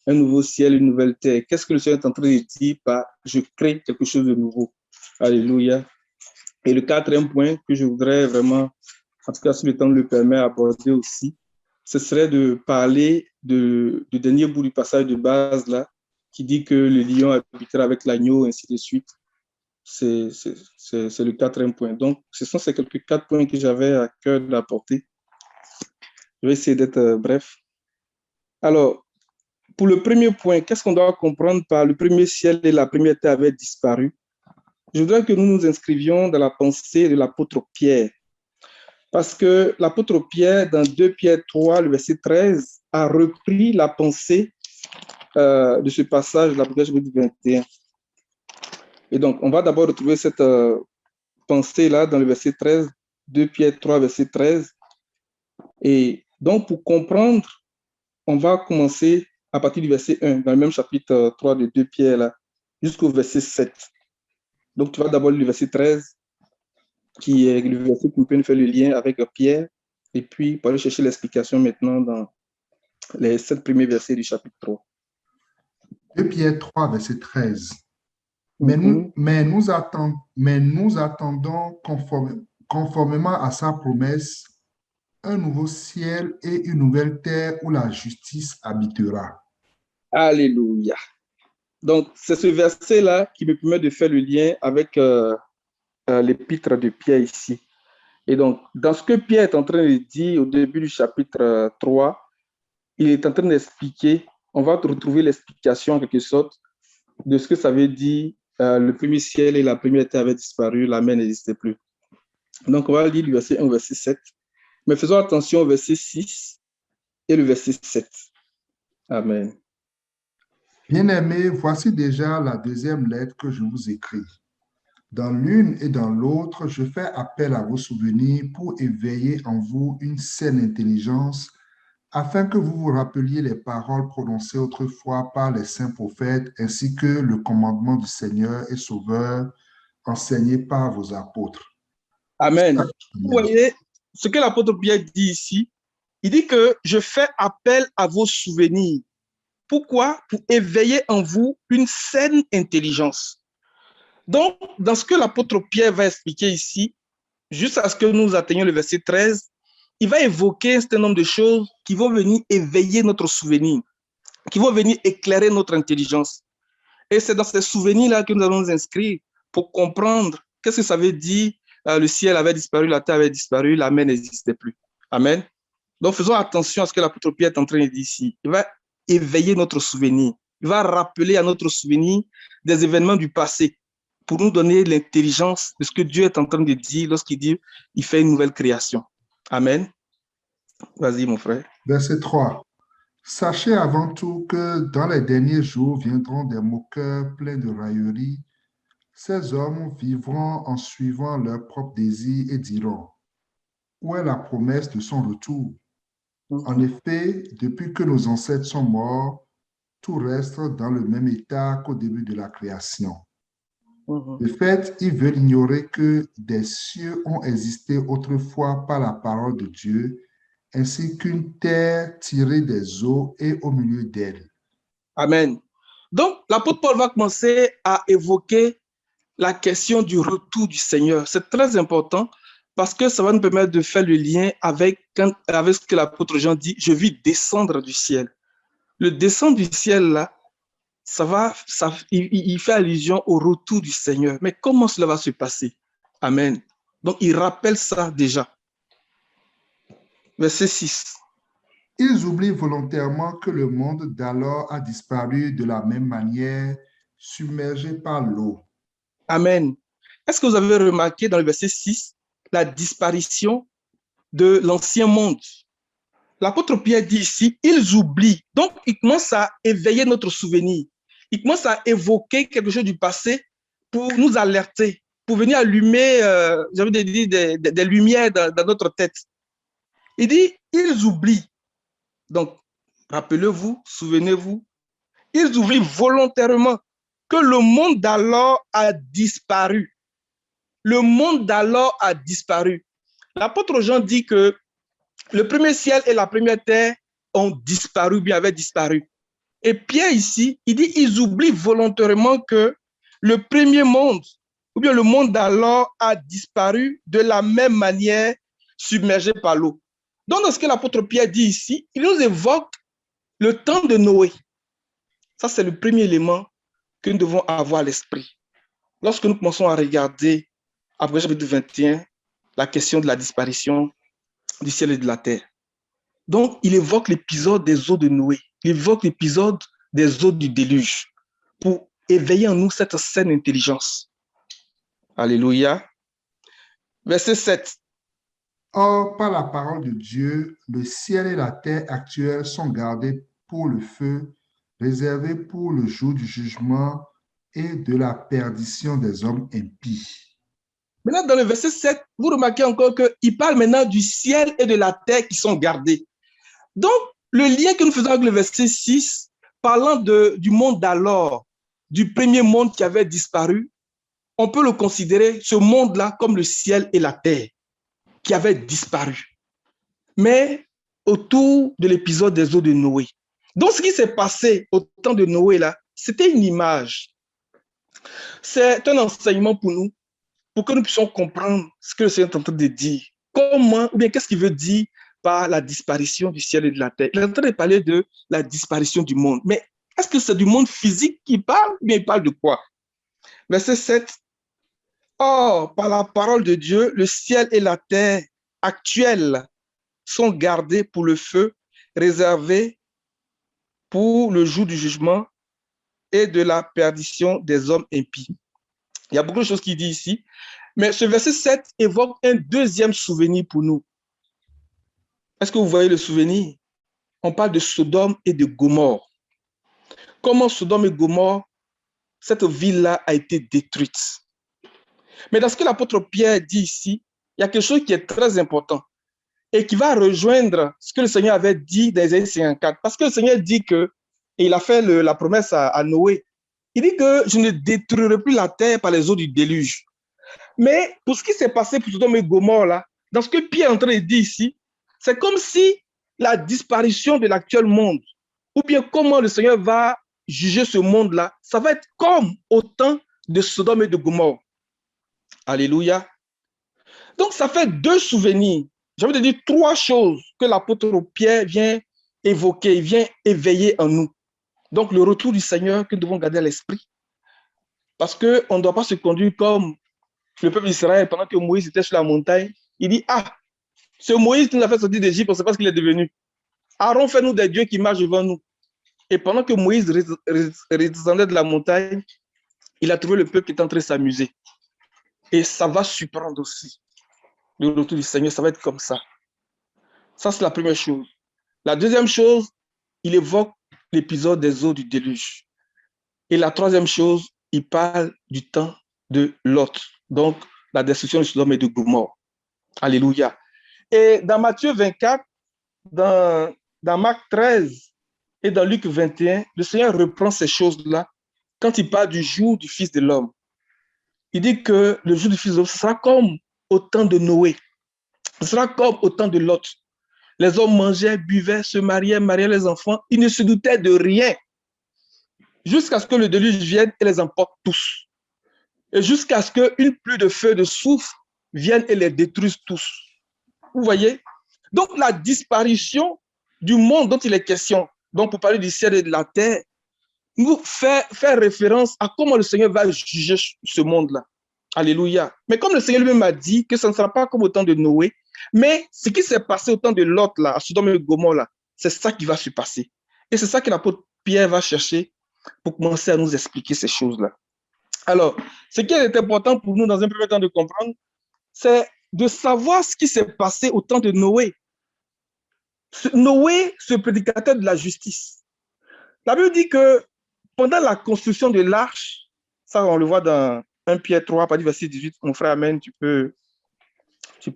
nouveau ciel, une nouvelle terre. Qu'est-ce que le Seigneur est en train de dire par je crée quelque chose de nouveau? Alléluia. Et le quatrième point que je voudrais vraiment, en tout cas si le temps le permet, aborder aussi, ce serait de parler du dernier bout du passage de base là, qui dit que le lion habitera avec l'agneau, ainsi de suite. C'est le quatrième point. Donc, ce sont ces quelques 4 points que j'avais à cœur d'apporter. Je vais essayer d'être bref. Alors, pour le premier point, qu'est-ce qu'on doit comprendre par le premier ciel et la première terre avaient disparu? Je voudrais que nous nous inscrivions dans la pensée de l'apôtre Pierre. Parce que l'apôtre Pierre, dans 2 Pierre 3, le verset 13, a repris la pensée de ce passage de l'Apocalypse 21. Et donc, on va d'abord retrouver cette pensée-là dans le verset 13, 2 Pierre 3, verset 13. Et donc, pour comprendre, on va commencer à partir du verset 1, dans le même chapitre 3 de 2 Pierre, là, jusqu'au verset 7. Donc, tu vas d'abord le verset 13, qui est le verset qui peut nous faire le lien avec Pierre, et puis pour aller chercher l'explication maintenant dans les 7 premiers versets du chapitre 3. 2 Pierre 3, verset 13. Mais nous attendons conformément à sa promesse un nouveau ciel et une nouvelle terre où la justice habitera. Alléluia. Donc, c'est ce verset-là qui me permet de faire le lien avec l'épître de Pierre ici. Et donc, dans ce que Pierre est en train de dire au début du chapitre 3, il est en train d'expliquer, on va retrouver l'explication en quelque sorte de ce que ça veut dire le premier ciel et la première terre avaient disparu, la mer n'existait plus. Donc, on va lire le verset 1 au verset 7. Mais faisons attention au verset 6 et le verset 7. Amen. Bien-aimés, voici déjà la deuxième lettre que je vous écris. Dans l'une et dans l'autre, je fais appel à vos souvenirs pour éveiller en vous une saine intelligence, afin que vous vous rappeliez les paroles prononcées autrefois par les saints prophètes, ainsi que le commandement du Seigneur et Sauveur enseigné par vos apôtres. Amen. Vous voyez ce que l'apôtre Pierre dit ici. Il dit que je fais appel à vos souvenirs. Pourquoi? Pour éveiller en vous une saine intelligence. Donc, dans ce que l'apôtre Pierre va expliquer ici, jusqu'à ce que nous atteignions le verset 13, il va évoquer un certain nombre de choses qui vont venir éveiller notre souvenir, qui vont venir éclairer notre intelligence. Et c'est dans ces souvenirs-là que nous allons nous inscrire pour comprendre qu'est-ce que ça veut dire le ciel avait disparu, la terre avait disparu, la mer n'existait plus. Amen. Donc, faisons attention à ce que l'apôtre Pierre est en train de dire ici. Il va éveiller notre souvenir. Il va rappeler à notre souvenir des événements du passé pour nous donner l'intelligence de ce que Dieu est en train de dire lorsqu'il dit qu'il fait une nouvelle création. Amen. Vas-y, mon frère. Verset 3. Sachez avant tout que dans les derniers jours viendront des moqueurs pleins de railleries. Ces hommes vivront en suivant leurs propres désirs et diront: où est la promesse de son retour? En effet, depuis que nos ancêtres sont morts, tout reste dans le même état qu'au début de la création. De fait, ils veulent ignorer que des cieux ont existé autrefois par la parole de Dieu, ainsi qu'une terre tirée des eaux et au milieu d'elle. Amen. Donc, l'apôtre Paul va commencer à évoquer la question du retour du Seigneur. C'est très important parce que ça va nous permettre de faire le lien avec ce que l'apôtre Jean dit, je vis descendre du ciel. Le descendre du ciel, là, il fait allusion au retour du Seigneur. Mais comment cela va se passer? Amen. Donc, il rappelle ça déjà. Verset 6. Ils oublient volontairement que le monde d'alors a disparu de la même manière, submergé par l'eau. Amen. Est-ce que vous avez remarqué dans le verset 6 la disparition de l'ancien monde? L'apôtre Pierre dit ici, ils oublient. Donc, il commence à éveiller notre souvenir. Il commence à évoquer quelque chose du passé pour nous alerter, pour venir allumer des lumières dans notre tête. Il dit, ils oublient. Donc, rappelez-vous, souvenez-vous, ils oublient volontairement que le monde d'alors a disparu. Le monde d'alors a disparu. L'apôtre Jean dit que le premier ciel et la première terre ont disparu, bien avaient disparu. Et Pierre ici, il dit, ils oublient volontairement que le premier monde, ou bien le monde d'alors a disparu de la même manière, submergé par l'eau. Donc, dans ce que l'apôtre Pierre dit ici, il nous évoque le temps de Noé. Ça, c'est le premier élément que nous devons avoir à l'esprit. Lorsque nous commençons à regarder, après chapitre 21, la question de la disparition du ciel et de la terre. Donc, il évoque l'épisode des eaux de Noé. Il évoque l'épisode des eaux du déluge pour éveiller en nous cette saine intelligence. Alléluia. Verset 7. Or, par la parole de Dieu, le ciel et la terre actuels sont gardés pour le feu, réservés pour le jour du jugement et de la perdition des hommes impies. Maintenant, dans le verset 7, vous remarquez encore qu'il parle maintenant du ciel et de la terre qui sont gardés. Donc, le lien que nous faisons avec le verset 6, parlant du monde d'alors, du premier monde qui avait disparu, on peut le considérer, ce monde-là, comme le ciel et la terre qui avaient disparu. Mais autour de l'épisode des eaux de Noé. Donc, ce qui s'est passé au temps de Noé, là, c'était une image. C'est un enseignement pour nous, pour que nous puissions comprendre ce que le Seigneur est en train de dire. Comment, ou bien qu'est-ce qu'il veut dire par la disparition du ciel et de la terre? Il est en train de parler de la disparition du monde. Mais est-ce que c'est du monde physique qu'il parle, ou bien il parle de quoi? Verset 7. Or, par la parole de Dieu, le ciel et la terre actuels sont gardés pour le feu, réservés pour le jour du jugement et de la perdition des hommes impies. Il y a beaucoup de choses qu'il dit ici, mais ce verset 7 évoque un deuxième souvenir pour nous. Est-ce que vous voyez le souvenir? On parle de Sodome et de Gomorrhe. Comment Sodome et Gomorrhe, cette ville-là a été détruite. Mais dans ce que l'apôtre Pierre dit ici, il y a quelque chose qui est très important et qui va rejoindre ce que le Seigneur avait dit dans Ésaïe 54. Parce que le Seigneur dit que, et il a fait la promesse à Noé, il dit que je ne détruirai plus la terre par les eaux du déluge. Mais pour ce qui s'est passé pour Sodome et Gomorrhe, là, dans ce que Pierre est en train de dire ici, c'est comme si la disparition de l'actuel monde, ou bien comment le Seigneur va juger ce monde-là, ça va être comme au temps de Sodome et de Gomorrhe. Alléluia. Donc, ça fait deux souvenirs. J'ai envie de dire trois choses que l'apôtre Pierre vient évoquer, vient éveiller en nous. Donc, le retour du Seigneur que nous devons garder à l'esprit. Parce qu'on ne doit pas se conduire comme le peuple d'Israël pendant que Moïse était sur la montagne. Il dit, ah, ce Moïse qui nous a fait sortir d'Égypte, on ne sait pas ce qu'il est devenu. Aaron, fais-nous des dieux qui marchent devant nous. Et pendant que Moïse redescendait de la montagne, il a trouvé le peuple qui était en train de s'amuser. Et ça va surprendre aussi. Le retour du Seigneur, ça va être comme ça. Ça, c'est la première chose. La deuxième chose, il évoque l'épisode des eaux du déluge. Et la troisième chose, il parle du temps de Lot. Donc, la destruction de Sodome et de Gomorrhe. Alléluia. Et dans Matthieu 24, dans Marc 13 et dans Luc 21, le Seigneur reprend ces choses-là quand il parle du jour du Fils de l'homme. Il dit que le jour du Fils de l'homme sera comme au temps de Noé. Ce sera comme au temps de Lot. Les hommes mangeaient, buvaient, se mariaient les enfants. Ils ne se doutaient de rien. Jusqu'à ce que le déluge vienne et les emporte tous. Et jusqu'à ce qu'une pluie de feu, de soufre vienne et les détruise tous. Vous voyez? Donc, la disparition du monde dont il est question, donc pour parler du ciel et de la terre, nous fait référence à comment le Seigneur va juger ce monde-là. Alléluia. Mais comme le Seigneur lui-même a dit que ça ne sera pas comme au temps de Noé, mais ce qui s'est passé au temps de Lot, là, à Sodome et Gomorrhe, là, c'est ça qui va se passer. Et c'est ça que l'apôtre Pierre va chercher pour commencer à nous expliquer ces choses-là. Alors, ce qui est important pour nous dans un premier temps de comprendre, c'est de savoir ce qui s'est passé au temps de Noé. Noé, ce prédicateur de la justice. La Bible dit que pendant la construction de l'arche, ça on le voit dans 1 Pierre 3, partie verset 18, mon frère Amen, tu peux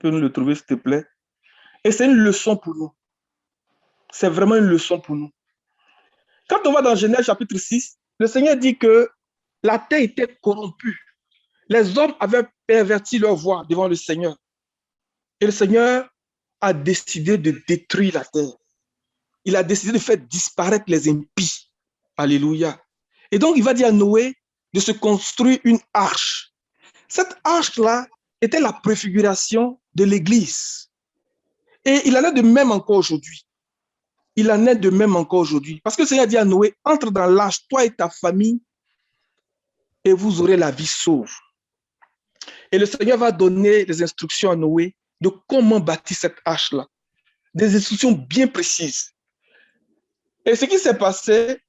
nous le trouver s'il te plaît. Et c'est une leçon pour nous. C'est vraiment une leçon pour nous. Quand on va dans Genèse chapitre 6, le Seigneur dit que la terre était corrompue. Les hommes avaient perverti leur voie devant le Seigneur. Et le Seigneur a décidé de détruire la terre. Il a décidé de faire disparaître les impies. Alléluia. Et donc, il va dire à Noé de se construire une arche. Cette arche-là était la préfiguration de l'Église. Et il en est de même encore aujourd'hui. Il en est de même encore aujourd'hui. Parce que le Seigneur dit à Noé, entre dans l'arche, toi et ta famille, et vous aurez la vie sauve. Et le Seigneur va donner des instructions à Noé de comment bâtir cette arche-là. Des instructions bien précises. Et ce qui s'est passé,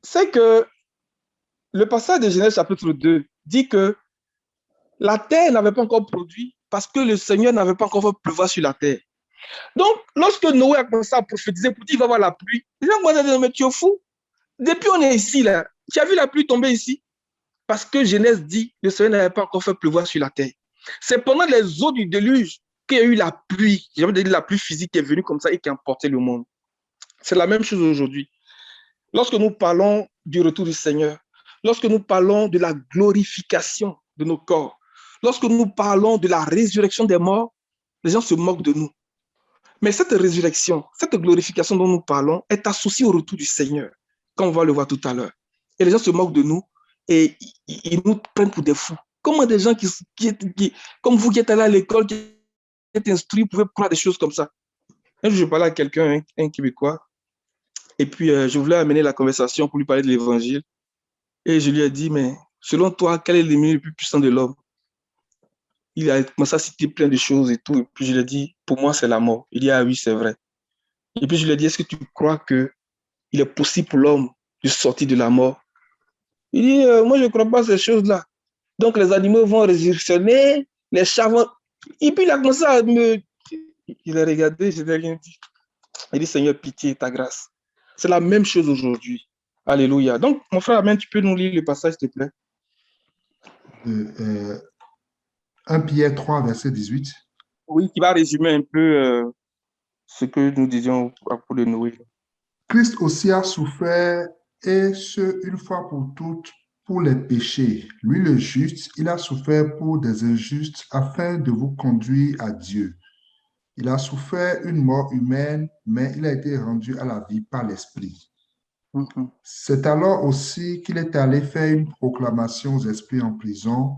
c'est que le passage de Genèse chapitre 2 dit que la terre n'avait pas encore produit parce que le Seigneur n'avait pas encore fait pleuvoir sur la terre. Donc, lorsque Noé a commencé à prophétiser pour dire qu'il va y avoir la pluie, les gens m'ont dit, mais tu es fou. Depuis on est ici, là, tu as vu la pluie tomber ici? Parce que Genèse dit que le Seigneur n'avait pas encore fait pleuvoir sur la terre. C'est pendant les eaux du déluge qu'il y a eu la pluie. J'ai envie de dire la pluie physique qui est venue comme ça et qui a emporté le monde. C'est la même chose aujourd'hui. Lorsque nous parlons du retour du Seigneur, lorsque nous parlons de la glorification de nos corps, lorsque nous parlons de la résurrection des morts, les gens se moquent de nous. Mais cette résurrection, cette glorification dont nous parlons est associée au retour du Seigneur, comme on va le voir tout à l'heure. Et les gens se moquent de nous et ils nous prennent pour des fous. Comment des gens comme vous qui êtes allés à l'école, qui êtes instruits, pouvaient croire des choses comme ça? Un jour, je parlais à quelqu'un, un Québécois, et puis je voulais amener la conversation pour lui parler de l'évangile. Et je lui ai dit, mais selon toi, quel est l'ennemi le plus puissant de l'homme? Il a commencé à citer plein de choses et tout. Et puis je lui ai dit, pour moi, c'est la mort. Il dit, ah oui, c'est vrai. Et puis je lui ai dit, est-ce que tu crois qu'il est possible pour l'homme de sortir de la mort? Il dit, moi, je ne crois pas à ces choses-là. Donc les animaux vont résurrectionner, les chats vont... Et puis il a commencé à me... Il a regardé, je n'ai rien dit. Il dit, Seigneur, pitié, ta grâce. C'est la même chose aujourd'hui. Alléluia. Donc, mon frère, Amen, tu peux nous lire le passage, s'il te plaît? 1 Pierre 3, verset 18. Oui, qui va résumer un peu ce que nous disions à propos de Noé. Christ aussi a souffert, et ce, une fois pour toutes, pour les péchés. Lui, le juste, il a souffert pour des injustes afin de vous conduire à Dieu. Il a souffert une mort humaine, mais il a été rendu à la vie par l'Esprit. C'est alors aussi qu'il est allé faire une proclamation aux esprits en prison,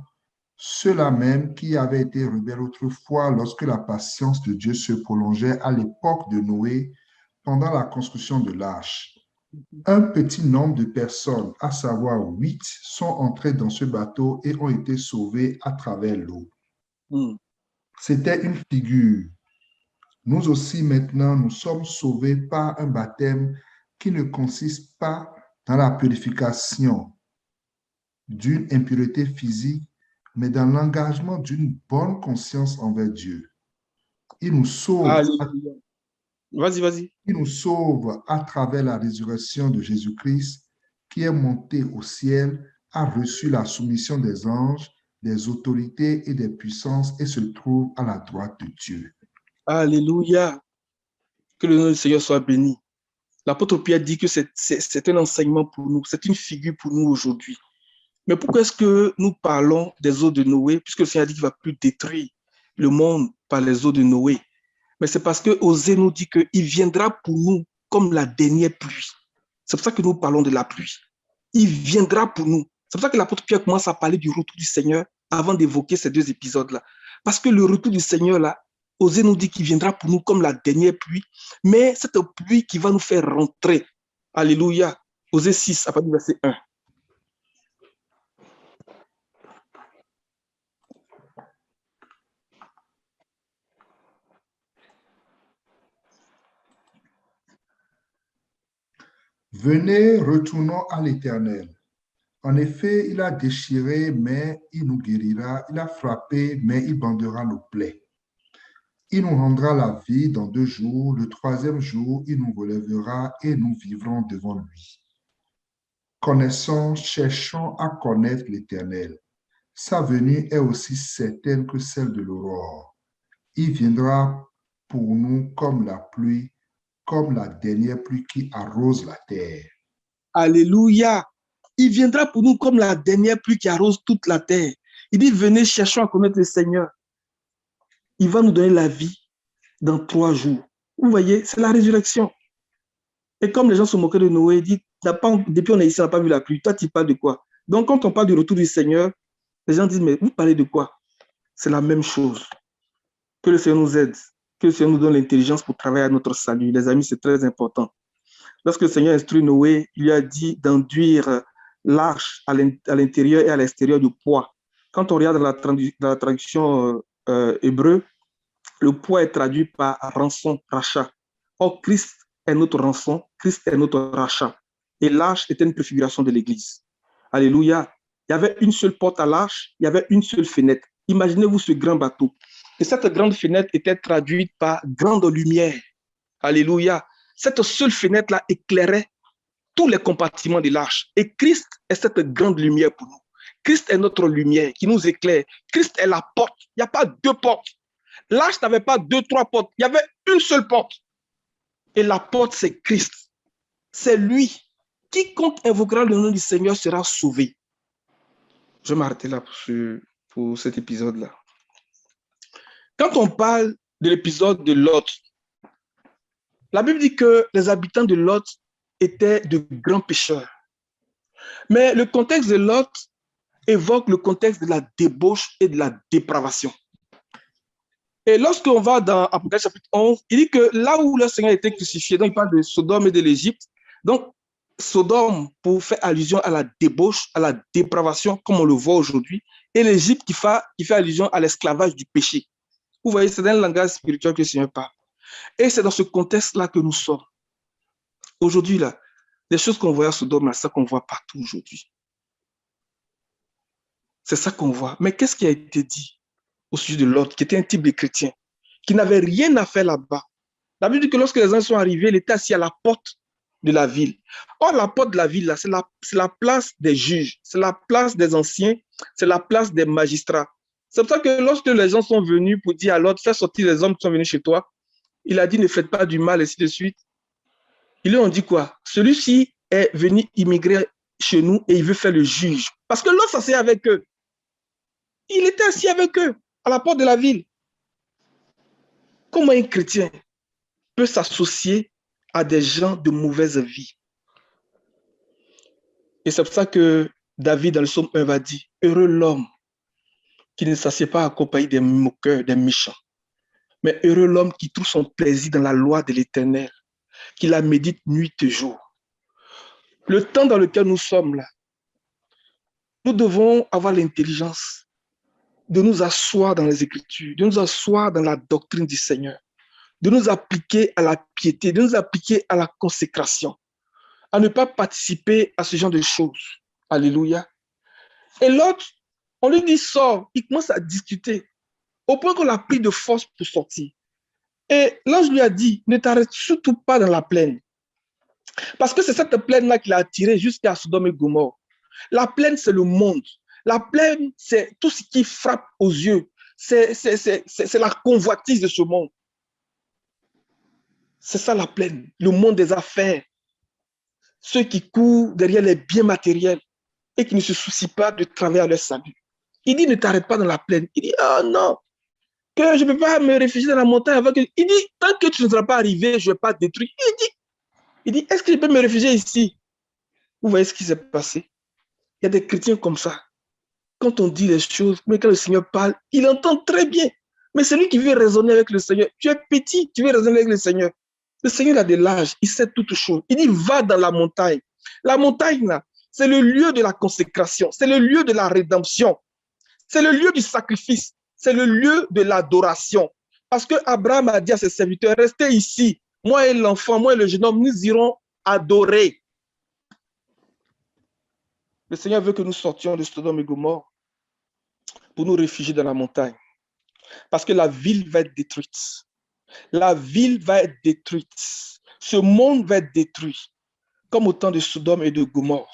ceux-là même qui avaient été rebelles autrefois lorsque la patience de Dieu se prolongeait à l'époque de Noé pendant la construction de l'arche. Un petit nombre de personnes, à savoir 8, sont entrées dans ce bateau et ont été sauvées à travers l'eau. C'était une figure. Nous aussi maintenant, nous sommes sauvés par un baptême qui ne consiste pas dans la purification d'une impureté physique, mais dans l'engagement d'une bonne conscience envers Dieu. Il nous sauve. Vas-y. Il nous sauve à travers la résurrection de Jésus-Christ, qui est monté au ciel, a reçu la soumission des anges, des autorités et des puissances et se trouve à la droite de Dieu. Alléluia. Que le nom du Seigneur soit béni. L'apôtre Pierre dit que c'est un enseignement pour nous, c'est une figure pour nous aujourd'hui. Mais pourquoi est-ce que nous parlons des eaux de Noé, puisque le Seigneur dit qu'il ne va plus détruire le monde par les eaux de Noé? Mais c'est parce que Osée nous dit qu'il viendra pour nous comme la dernière pluie. C'est pour ça que nous parlons de la pluie. Il viendra pour nous. C'est pour ça que l'apôtre Pierre commence à parler du retour du Seigneur avant d'évoquer ces deux épisodes-là. Parce que le retour du Seigneur, là, Osée nous dit qu'il viendra pour nous comme la dernière pluie, mais cette pluie qui va nous faire rentrer. Alléluia. Osée 6, à partir du verset 1. Venez, retournons à l'Éternel. En effet, il a déchiré, mais il nous guérira. Il a frappé, mais il bandera nos plaies. Il nous rendra la vie dans 2 jours. Le 3e jour, il nous relèvera et nous vivrons devant lui. Connaissons, cherchons à connaître l'Éternel. Sa venue est aussi certaine que celle de l'aurore. Il viendra pour nous comme la pluie, comme la dernière pluie qui arrose la terre. Alléluia. Il viendra pour nous comme la dernière pluie qui arrose toute la terre. Il dit, venez, cherchons à connaître le Seigneur. Il va nous donner la vie dans 3 jours. Vous voyez, c'est la résurrection. Et comme les gens se moquaient de Noé, ils disent, depuis on est ici, on n'a pas vu la pluie. Toi, tu parles de quoi? Donc, quand on parle du retour du Seigneur, les gens disent, mais vous parlez de quoi? C'est la même chose. Que le Seigneur nous aide. Que le Seigneur nous donne l'intelligence pour travailler à notre salut. Les amis, c'est très important. Lorsque le Seigneur instruit Noé, il lui a dit d'enduire l'arche à l'intérieur et à l'extérieur du poids. Quand on regarde dans la traduction hébreu, le poids est traduit par rançon, rachat. Or, Christ est notre rançon, Christ est notre rachat. Et l'arche était une préfiguration de l'Église. Alléluia. Il y avait une seule porte à l'arche, il y avait une seule fenêtre. Imaginez-vous ce grand bateau. Et cette grande fenêtre était traduite par grande lumière. Alléluia. Cette seule fenêtre-là éclairait tous les compartiments de l'arche. Et Christ est cette grande lumière pour nous. Christ est notre lumière qui nous éclaire. Christ est la porte. Il n'y a pas 2 portes. L'arche n'avait pas 2, 3 portes. Il y avait une seule porte. Et la porte, c'est Christ. C'est lui. Quiconque invoquera le nom du Seigneur sera sauvé. Je vais m'arrêter là pour cet épisode-là. Quand on parle de l'épisode de Lot, la Bible dit que les habitants de Lot étaient de grands pécheurs. Mais le contexte de Lot évoque le contexte de la débauche et de la dépravation. Et lorsqu'on va dans Apocalypse chapitre 11, il dit que là où le Seigneur a été crucifié, donc il parle de Sodome et de l'Égypte. Donc, Sodome pour faire allusion à la débauche, à la dépravation, comme on le voit aujourd'hui, et l'Égypte qui fait allusion à l'esclavage du péché. Vous voyez, c'est dans le langage spirituel que le Seigneur parle. Et c'est dans ce contexte-là que nous sommes. Aujourd'hui, là, les choses qu'on voit à Sodome, c'est ça qu'on voit partout aujourd'hui. C'est ça qu'on voit. Mais qu'est-ce qui a été dit au sujet de Lot, qui était un type de chrétien, qui n'avait rien à faire là-bas? La Bible dit que lorsque les anges sont arrivés, il était assis à la porte de la ville. Or, la porte de la ville, là, c'est la place des juges, c'est la place des anciens, c'est la place des magistrats. C'est pour ça que lorsque les gens sont venus pour dire à l'autre, fais sortir les hommes qui sont venus chez toi, il a dit, ne faites pas du mal, et ainsi de suite. Ils lui ont dit quoi? Celui-ci est venu immigrer chez nous et il veut faire le juge. Parce que l'autre s'assied avec eux. Il était assis avec eux à la porte de la ville. Comment un chrétien peut s'associer à des gens de mauvaise vie? Et c'est pour ça que David, dans le psaume 1, va dire, heureux l'homme qui ne s'assied pas accompagné des moqueurs, des méchants, mais heureux l'homme qui trouve son plaisir dans la loi de l'Éternel, qui la médite nuit et jour. Le temps dans lequel nous sommes là, nous devons avoir l'intelligence de nous asseoir dans les Écritures, de nous asseoir dans la doctrine du Seigneur, de nous appliquer à la piété, de nous appliquer à la consécration, à ne pas participer à ce genre de choses. Alléluia. Et l'autre, on lui dit sors, il commence à discuter, au point qu'on l'a pris de force pour sortir. Et l'ange lui a dit, ne t'arrête surtout pas dans la plaine. Parce que c'est cette plaine-là qui l'a attiré jusqu'à Sodome et Gomorrhe. La plaine, c'est le monde. La plaine, c'est tout ce qui frappe aux yeux. C'est la convoitise de ce monde. C'est ça la plaine, le monde des affaires. Ceux qui courent derrière les biens matériels et qui ne se soucient pas de travailler à leur salut. Il dit, ne t'arrête pas dans la plaine. Il dit, oh non, que je ne peux pas me réfugier dans la montagne avec eux. Il dit, tant que tu ne seras pas arrivé, je ne vais pas te détruire. Il dit, est-ce que je peux me réfugier ici? Vous voyez ce qui s'est passé? Il y a des chrétiens comme ça. Quand on dit les choses, mais quand le Seigneur parle, il entend très bien. Mais celui qui veut raisonner avec le Seigneur, tu es petit, tu veux raisonner avec le Seigneur. Le Seigneur a de l'âge, il sait toutes choses. Il dit, va dans la montagne. La montagne, là, c'est le lieu de la consécration, c'est le lieu de la rédemption, c'est le lieu du sacrifice, c'est le lieu de l'adoration. Parce que Abraham a dit à ses serviteurs, restez ici, moi et l'enfant, moi et le jeune homme, nous irons adorer. Le Seigneur veut que nous sortions de Sodome et Gomorrhe pour nous réfugier dans la montagne. Parce que la ville va être détruite. La ville va être détruite. Ce monde va être détruit, comme au temps de Sodome et de Gomorrhe.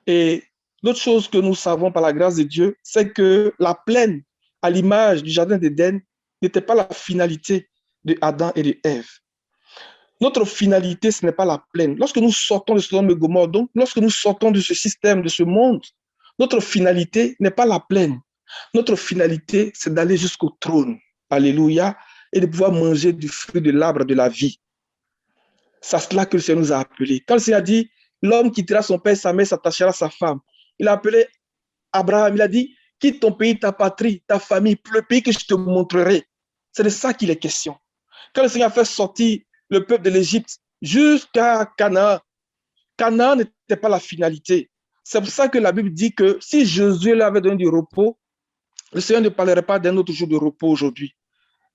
Et l'autre chose que nous savons par la grâce de Dieu, c'est que la plaine, à l'image du jardin d'Éden, n'était pas la finalité de Adam et de Ève. Notre finalité, ce n'est pas la plaine. Lorsque nous sortons de Sodome et Gomorrhe, donc lorsque nous sortons de ce système, de ce monde, notre finalité n'est pas la plaine. Notre finalité, c'est d'aller jusqu'au trône. Alléluia. Et de pouvoir manger du fruit de l'arbre de la vie. C'est à cela que le Seigneur nous a appelés. Quand le Seigneur a dit, l'homme quittera son père et sa mère, s'attachera à sa femme. Il a appelé Abraham, il a dit, quitte ton pays, ta patrie, ta famille, pour le pays que je te montrerai. C'est de ça qu'il est question. Quand le Seigneur a fait sortir le peuple de l'Égypte jusqu'à Canaan, Canaan n'était pas la finalité. C'est pour ça que la Bible dit que si Josué lui avait donné du repos, le Seigneur ne parlerait pas d'un autre jour de repos aujourd'hui.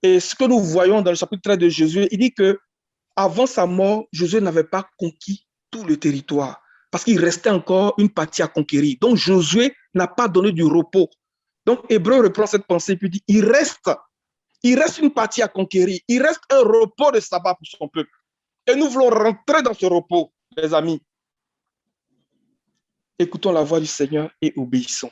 Et ce que nous voyons dans le chapitre 13 de Josué, il dit que avant sa mort, Josué n'avait pas conquis tout le territoire parce qu'il restait encore une partie à conquérir. Donc Josué n'a pas donné du repos. Donc Hébreu reprend cette pensée et puis dit, il reste une partie à conquérir, il reste un repos de sabbat pour son peuple. Et nous voulons rentrer dans ce repos, les amis. Écoutons la voix du Seigneur et obéissons.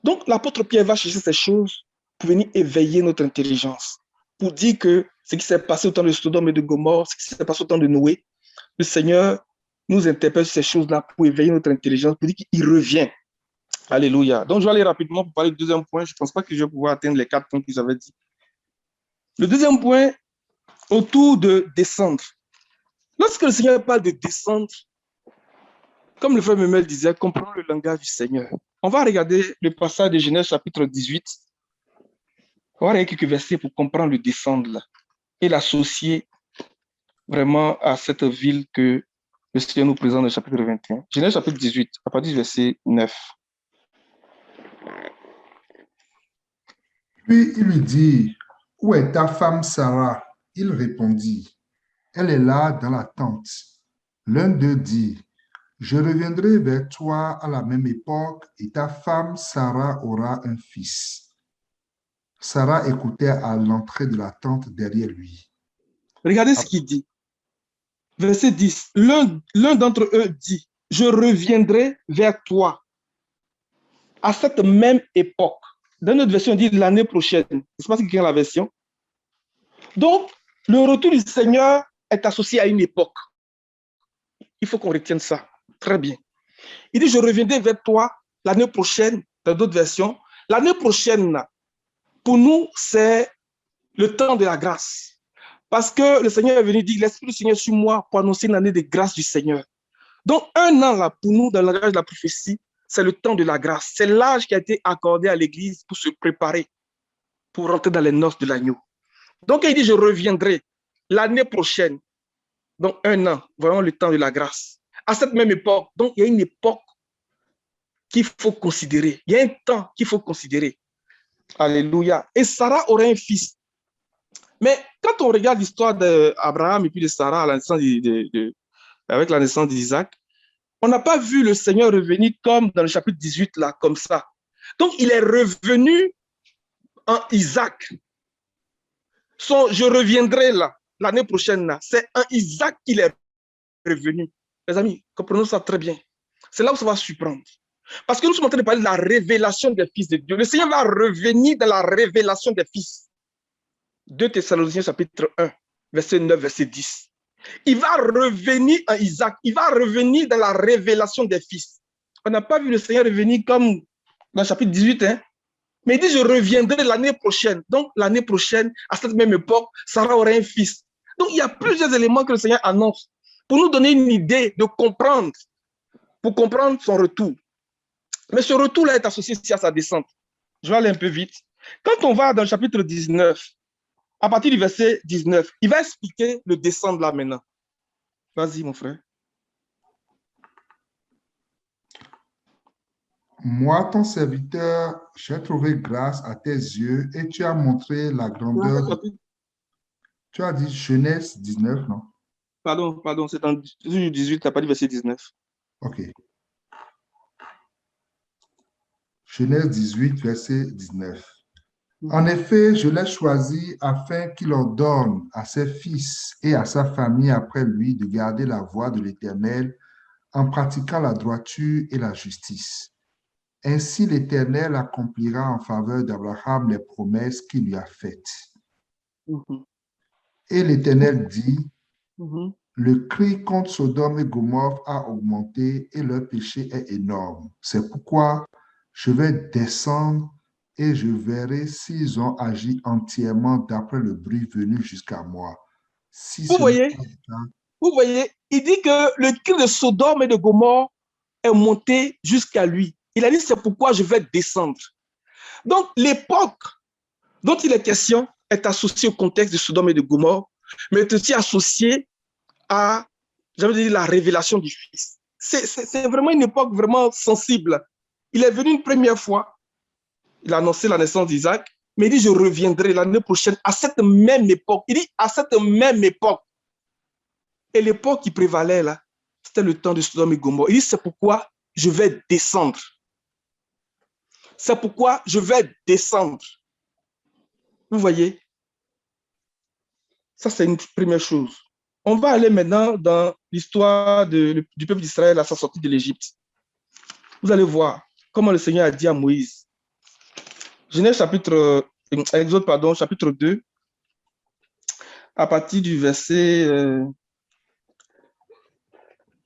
Donc l'apôtre Pierre va chercher ces choses pour venir éveiller notre intelligence, pour dire que ce qui s'est passé au temps de Sodome et de Gomorrhe, ce qui s'est passé au temps de Noé, le Seigneur nous interpelle sur ces choses-là pour éveiller notre intelligence, pour dire qu'il revient. Alléluia. Donc je vais aller rapidement pour parler du deuxième point. Je ne pense pas que je vais pouvoir atteindre les 4 points que j'avais dit. Le deuxième point, autour de descendre. Lorsque le Seigneur parle de descendre, comme le frère Memel disait, comprenons le langage du Seigneur. On va regarder le passage de Genèse chapitre 18. On va regarder quelques versets pour comprendre le descendre là, et l'associer vraiment à cette ville que le Seigneur nous présente dans le chapitre 21. Genèse chapitre 18, à partir du verset 9. Puis il lui dit, où est ta femme Sarah? Il répondit, elle est là dans la tente. L'un d'eux dit, je reviendrai vers toi à la même époque et ta femme Sarah aura un fils. Sarah écoutait à l'entrée de la tente derrière lui. Regardez ce qu'il dit. Verset 10. L'un d'entre eux dit, je reviendrai vers toi à cette même époque. Dans notre version, on dit l'année prochaine. Je ne sais pas si quelqu'un a la version. Donc, le retour du Seigneur est associé à une époque. Il faut qu'on retienne ça. Très bien. Il dit, je reviendrai vers toi l'année prochaine, dans d'autres versions. L'année prochaine, pour nous, c'est le temps de la grâce. Parce que le Seigneur est venu dire, l'Esprit du Seigneur sur moi pour annoncer une année de grâce du Seigneur. Donc, un an, là, pour nous, dans le langage de la prophétie, c'est le temps de la grâce. C'est l'âge qui a été accordé à l'Église pour se préparer, pour rentrer dans les noces de l'agneau. Donc, il dit, je reviendrai l'année prochaine, donc un an, vraiment le temps de la grâce. À cette même époque, donc il y a une époque qu'il faut considérer. Il y a un temps qu'il faut considérer. Alléluia. Et Sarah aurait un fils. Mais quand on regarde l'histoire d'Abraham et puis de Sarah à la naissance avec la naissance d'Isaac, on n'a pas vu le Seigneur revenir comme dans le chapitre 18, là, comme ça. Donc, il est revenu en Isaac. Je reviendrai là, l'année prochaine, là. C'est en Isaac qu'il est revenu. Les amis, comprenons ça très bien. C'est là où ça va surprendre. Parce que nous sommes en train de parler de la révélation des fils de Dieu. Le Seigneur va revenir dans la révélation des fils. 2 Thessaloniciens chapitre 1, verset 9, verset 10. Il va revenir en Isaac. Il va revenir dans la révélation des fils. On n'a pas vu le Seigneur revenir comme dans le chapitre 18, hein? Mais il dit, je reviendrai l'année prochaine. Donc, l'année prochaine, à cette même époque, Sarah aurait un fils. Donc, il y a plusieurs éléments que le Seigneur annonce pour nous donner une idée de comprendre, pour comprendre son retour. Mais ce retour-là est associé à sa descente. Je vais aller un peu vite. Quand on va dans le chapitre 19, à partir du verset 19, il va expliquer le descendre là maintenant. Vas-y, mon frère. Moi, ton serviteur, j'ai trouvé grâce à tes yeux et tu as montré la grandeur. Tu as dit Genèse 19, non? Pardon, c'est en 18, tu n'as pas dit verset 19. Ok. Genèse 18, verset 19. En effet, je l'ai choisi afin qu'il ordonne à ses fils et à sa famille après lui de garder la voie de l'Éternel en pratiquant la droiture et la justice. Ainsi, l'Éternel accomplira en faveur d'Abraham les promesses qu'il lui a faites. Et l'Éternel dit, le cri contre Sodome et Gomorrhe a augmenté et leur péché est énorme. C'est pourquoi je vais descendre et je verrai s'ils ont agi entièrement d'après le bruit venu jusqu'à moi. Si vous voyez, il dit que le cri de Sodome et de Gomorrhe est monté jusqu'à lui. Il a dit, c'est pourquoi je vais descendre. Donc, l'époque dont il est question est associée au contexte de Sodome et de Gomorrhe, mais est aussi associée à, j'avais dit, la révélation du Fils. C'est vraiment une époque vraiment sensible. Il est venu une première fois, il a annoncé la naissance d'Isaac, mais il dit, je reviendrai l'année prochaine à cette même époque. Il dit, à cette même époque. Et l'époque qui prévalait là, c'était le temps de Sodome et Gomorrhe. Il dit, c'est pourquoi je vais descendre. C'est pourquoi je vais descendre. Vous voyez? Ça, c'est une première chose. On va aller maintenant dans l'histoire du peuple d'Israël à sa sortie de l'Égypte. Vous allez voir comment le Seigneur a dit à Moïse. Genèse chapitre 2, à partir du verset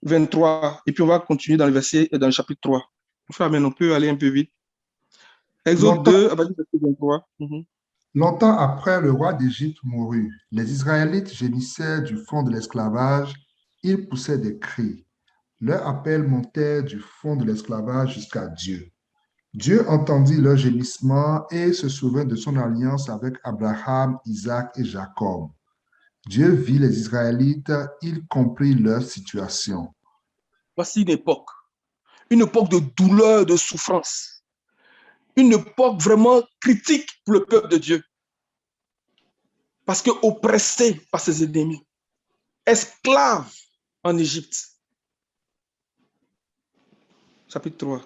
23. Et puis on va continuer dans le chapitre 3. Enfin, on peut aller un peu vite. Exode 2, à partir du verset 23. Longtemps après, le roi d'Égypte mourut. Les Israélites gémissaient du fond de l'esclavage. Ils poussaient des cris. Leur appel montait du fond de l'esclavage jusqu'à Dieu. Dieu entendit leur gémissement et se souvint de son alliance avec Abraham, Isaac et Jacob. Dieu vit les Israélites, il comprit leur situation. Voici une époque de douleur, de souffrance. Une époque vraiment critique pour le peuple de Dieu. Parce que oppressé par ses ennemis, esclave en Égypte. Chapitre 3.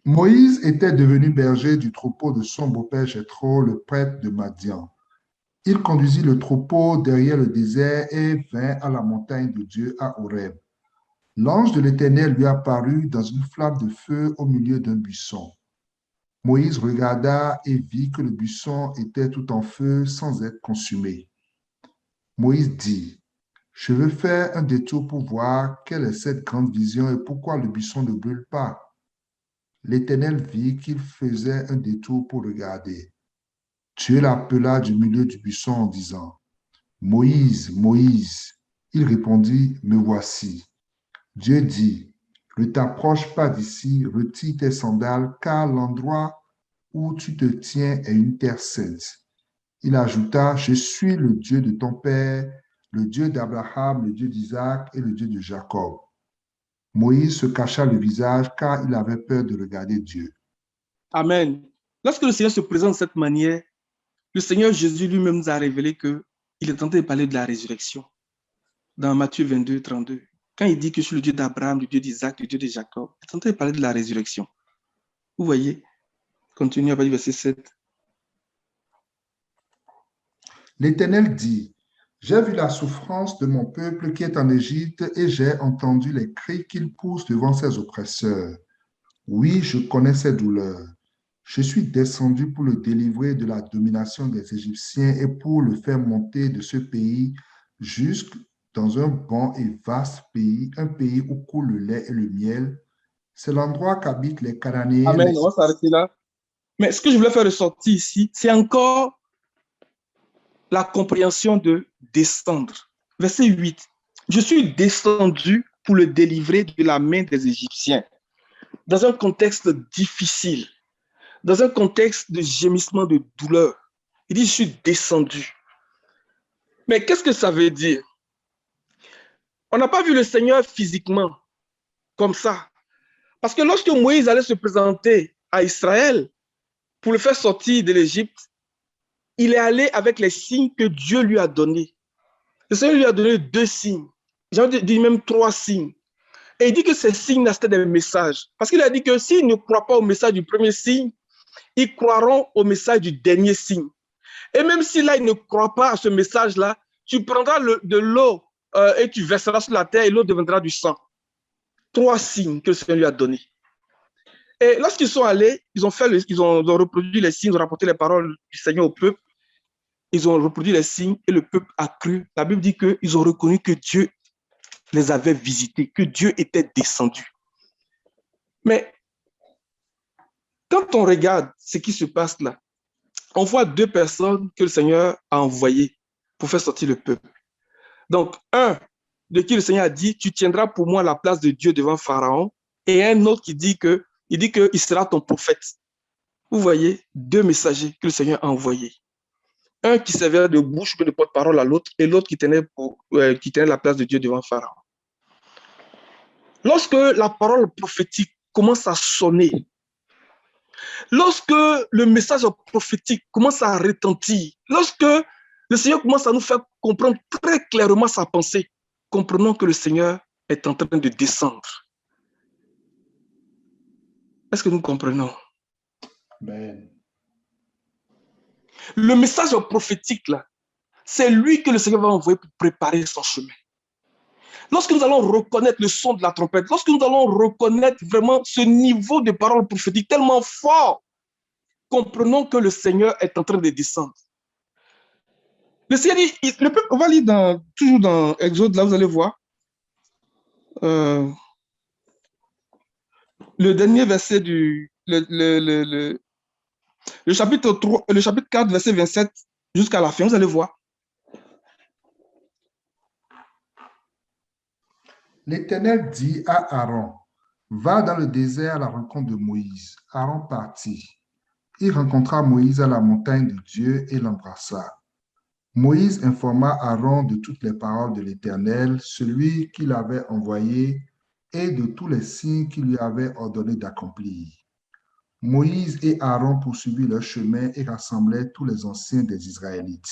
Moïse était devenu berger du troupeau de son beau-père Jéthro, le prêtre de Madian. Il conduisit le troupeau derrière le désert et vint à la montagne de Dieu à Horeb. L'ange de l'Éternel lui apparut dans une flamme de feu au milieu d'un buisson. Moïse regarda et vit que le buisson était tout en feu sans être consumé. Moïse dit, je veux faire un détour pour voir quelle est cette grande vision et pourquoi le buisson ne brûle pas. L'Éternel vit qu'il faisait un détour pour regarder. Dieu l'appela du milieu du buisson en disant, Moïse, Moïse. Il répondit, me voici. Dieu dit, ne t'approche pas d'ici, retire tes sandales, car l'endroit où tu te tiens est une terre sainte. Il ajouta, je suis le Dieu de ton père, le Dieu d'Abraham, le Dieu d'Isaac et le Dieu de Jacob. Moïse se cacha le visage car il avait peur de regarder Dieu. Amen. Lorsque le Seigneur se présente de cette manière, le Seigneur Jésus lui-même nous a révélé qu'il est en train de parler de la résurrection. Dans Matthieu 22, 32. Quand il dit que je suis le Dieu d'Abraham, le Dieu d'Isaac, le Dieu de Jacob, il est en train de parler de la résurrection. Vous voyez, continue à partir du verset 7. L'Éternel dit, j'ai vu la souffrance de mon peuple qui est en Égypte et j'ai entendu les cris qu'il pousse devant ses oppresseurs. Oui, je connais ses douleurs. Je suis descendu pour le délivrer de la domination des Égyptiens et pour le faire monter de ce pays jusque dans un bon et vaste pays, un pays où coule le lait et le miel. C'est l'endroit qu'habitent les Cananéens. Amen, on va s'arrêter là. Mais ce que je voulais faire ressortir ici, c'est encore la compréhension de descendre. Verset 8. Je suis descendu pour le délivrer de la main des Égyptiens. Dans un contexte difficile, dans un contexte de gémissement, de douleur. Il dit, je suis descendu. Mais qu'est-ce que ça veut dire? On n'a pas vu le Seigneur physiquement, comme ça. Parce que lorsque Moïse allait se présenter à Israël pour le faire sortir de l'Égypte, il est allé avec les signes que Dieu lui a donnés. Le Seigneur lui a donné 2 signes. J'ai envie de dire même 3 signes. Et il dit que ces signes-là, c'était des messages. Parce qu'il a dit que s'ils ne croient pas au message du premier signe, ils croiront au message du dernier signe. Et même si là, ils ne croient pas à ce message-là, tu prendras de l'eau et tu verseras sur la terre et l'eau deviendra du sang. 3 signes que le Seigneur lui a donnés. Et lorsqu'ils sont allés, ils ont reproduit les signes, ils ont rapporté les paroles du Seigneur au peuple. Ils ont reproduit les signes et le peuple a cru. La Bible dit qu'ils ont reconnu que Dieu les avait visités, que Dieu était descendu. Mais quand on regarde ce qui se passe là, on voit 2 personnes que le Seigneur a envoyées pour faire sortir le peuple. Donc, un de qui le Seigneur a dit, tu tiendras pour moi la place de Dieu devant Pharaon, et un autre qui dit qu'il sera ton prophète. Vous voyez, 2 messagers que le Seigneur a envoyés. Un qui servait de bouche, de porte-parole à l'autre, et l'autre qui tenait la place de Dieu devant Pharaon. Lorsque la parole prophétique commence à sonner, lorsque le message prophétique commence à retentir, lorsque le Seigneur commence à nous faire comprendre très clairement sa pensée, comprenons que le Seigneur est en train de descendre. Est-ce que nous comprenons? Amen. Le message prophétique, là, c'est lui que le Seigneur va envoyer pour préparer son chemin. Lorsque nous allons reconnaître le son de la trompette, lorsque nous allons reconnaître vraiment ce niveau de parole prophétique tellement fort, comprenons que le Seigneur est en train de descendre. Le Seigneur dit, le peuple, on va lire toujours dans Exode, là vous allez voir, le dernier verset le chapitre 4, verset 27 jusqu'à la fin, vous allez voir. L'Éternel dit à Aaron, va dans le désert à la rencontre de Moïse. Aaron partit. Il rencontra Moïse à la montagne de Dieu et l'embrassa. Moïse informa Aaron de toutes les paroles de l'Éternel, celui qu'il avait envoyé, et de tous les signes qu'il lui avait ordonné d'accomplir. Moïse et Aaron poursuivirent leur chemin et rassemblèrent tous les anciens des Israélites.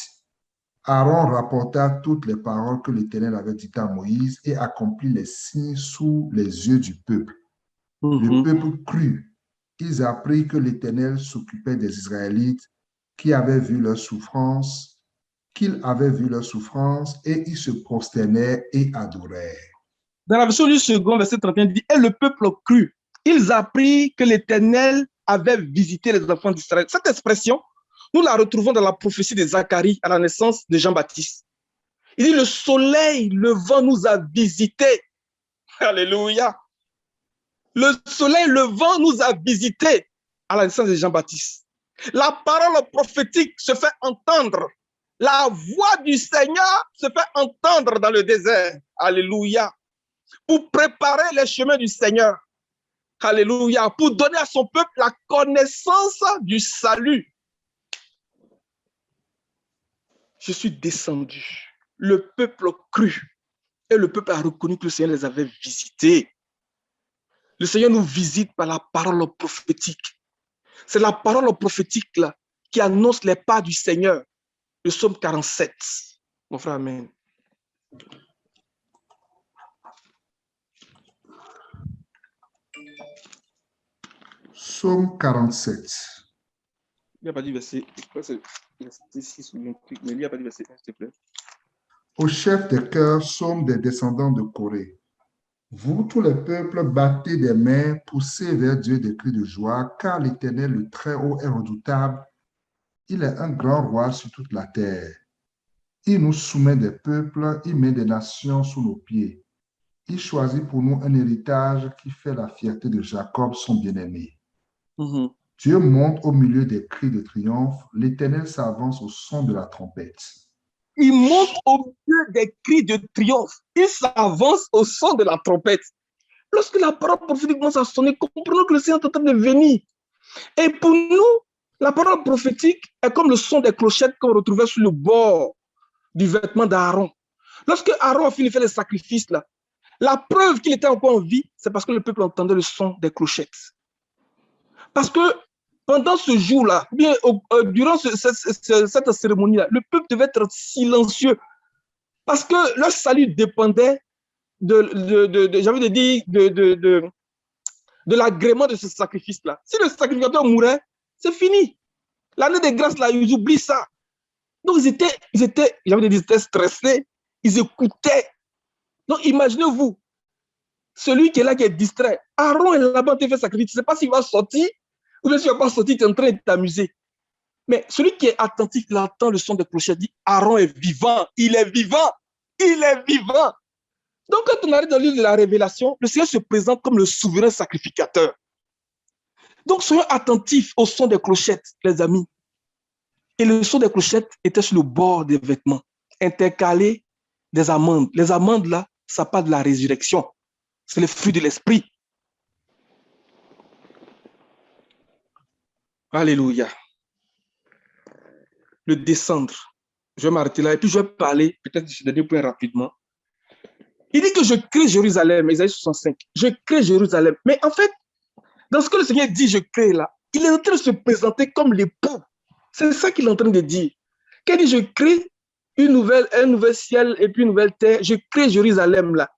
Aaron rapporta toutes les paroles que l'Éternel avait dites à Moïse et accomplit les signes sous les yeux du peuple. Le peuple crut. Ils apprirent que l'Éternel s'occupait des Israélites qu'il avait vu leur souffrance et ils se prosternèrent et adorèrent. Dans la version du second, verset 31, il dit, et le peuple crut. Ils apprirent que l'Éternel avait visité les enfants d'Israël. Cette expression, nous la retrouvons dans la prophétie de Zacharie à la naissance de Jean-Baptiste. Il dit, le soleil levant nous a visités. Alléluia. Le soleil levant nous a visités à la naissance de Jean-Baptiste. La parole prophétique se fait entendre. La voix du Seigneur se fait entendre dans le désert. Alléluia. Pour préparer les chemins du Seigneur. Alléluia. Pour donner à son peuple la connaissance du salut. Je suis descendu. Le peuple crut. Et le peuple a reconnu que le Seigneur les avait visités. Le Seigneur nous visite par la parole prophétique. C'est la parole prophétique là, qui annonce les pas du Seigneur. Le psaume 47. Mon frère, amen. Psaume 47. Il n'y a pas dit verset. Verset 6 ou 28, mais il n'y a pas dit verset 1, s'il te plaît. Au chef des chœurs, psaume des descendants de Corée. Vous, tous les peuples, battez des mains, poussez vers Dieu des cris de joie, car l'Éternel, le Très-Haut, est redoutable. Il est un grand roi sur toute la terre. Il nous soumet des peuples, il met des nations sous nos pieds. Il choisit pour nous un héritage qui fait la fierté de Jacob, son bien-aimé. Dieu monte au milieu des cris de triomphe. L'Éternel s'avance au son de la trompette. Il monte au milieu des cris de triomphe. Il s'avance au son de la trompette. Lorsque la parole prophétique commence à sonner, comprenons que le Seigneur est en train de venir. Et pour nous, la parole prophétique est comme le son des clochettes qu'on retrouvait sur le bord du vêtement d'Aaron. Lorsque Aaron a fini de faire les sacrifices, là, la preuve qu'il était encore en vie, c'est parce que le peuple entendait le son des clochettes. Parce que pendant ce jour-là, durant cette cérémonie-là, le peuple devait être silencieux parce que leur salut dépendait de l'agrément de ce sacrifice-là. Si le sacrificateur mourait, c'est fini. L'année de grâce, là, ils oublient ça. Donc, ils étaient stressés, ils écoutaient. Donc, imaginez-vous, celui qui est là, qui est distrait. Aaron est là-bas en train de faire sacrifice. Tu ne sais pas s'il va sortir ou bien s'il ne va pas sortir, tu es en train de t'amuser. Mais celui qui est attentif, il entend le son des clochettes, dit Aaron est vivant, il est vivant, il est vivant. Donc, quand on arrive dans le livre de la Révélation, le Seigneur se présente comme le souverain sacrificateur. Donc, soyons attentifs au son des clochettes, les amis. Et le son des clochettes était sur le bord des vêtements, intercalé des amandes. Les amandes, là, ça parle de la résurrection. C'est le fruit de l'esprit. Alléluia. Le descendre. Je vais m'arrêter là et puis je vais parler, peut-être ce dernier point rapidement. Il dit que je crée Jérusalem, Isaïe 65. Je crée Jérusalem. Mais en fait, dans ce que le Seigneur dit, je crée là, il est en train de se présenter comme l'époux. C'est ça qu'il est en train de dire. Quand il dit je crée un nouvel ciel et puis une nouvelle terre, je crée Jérusalem là.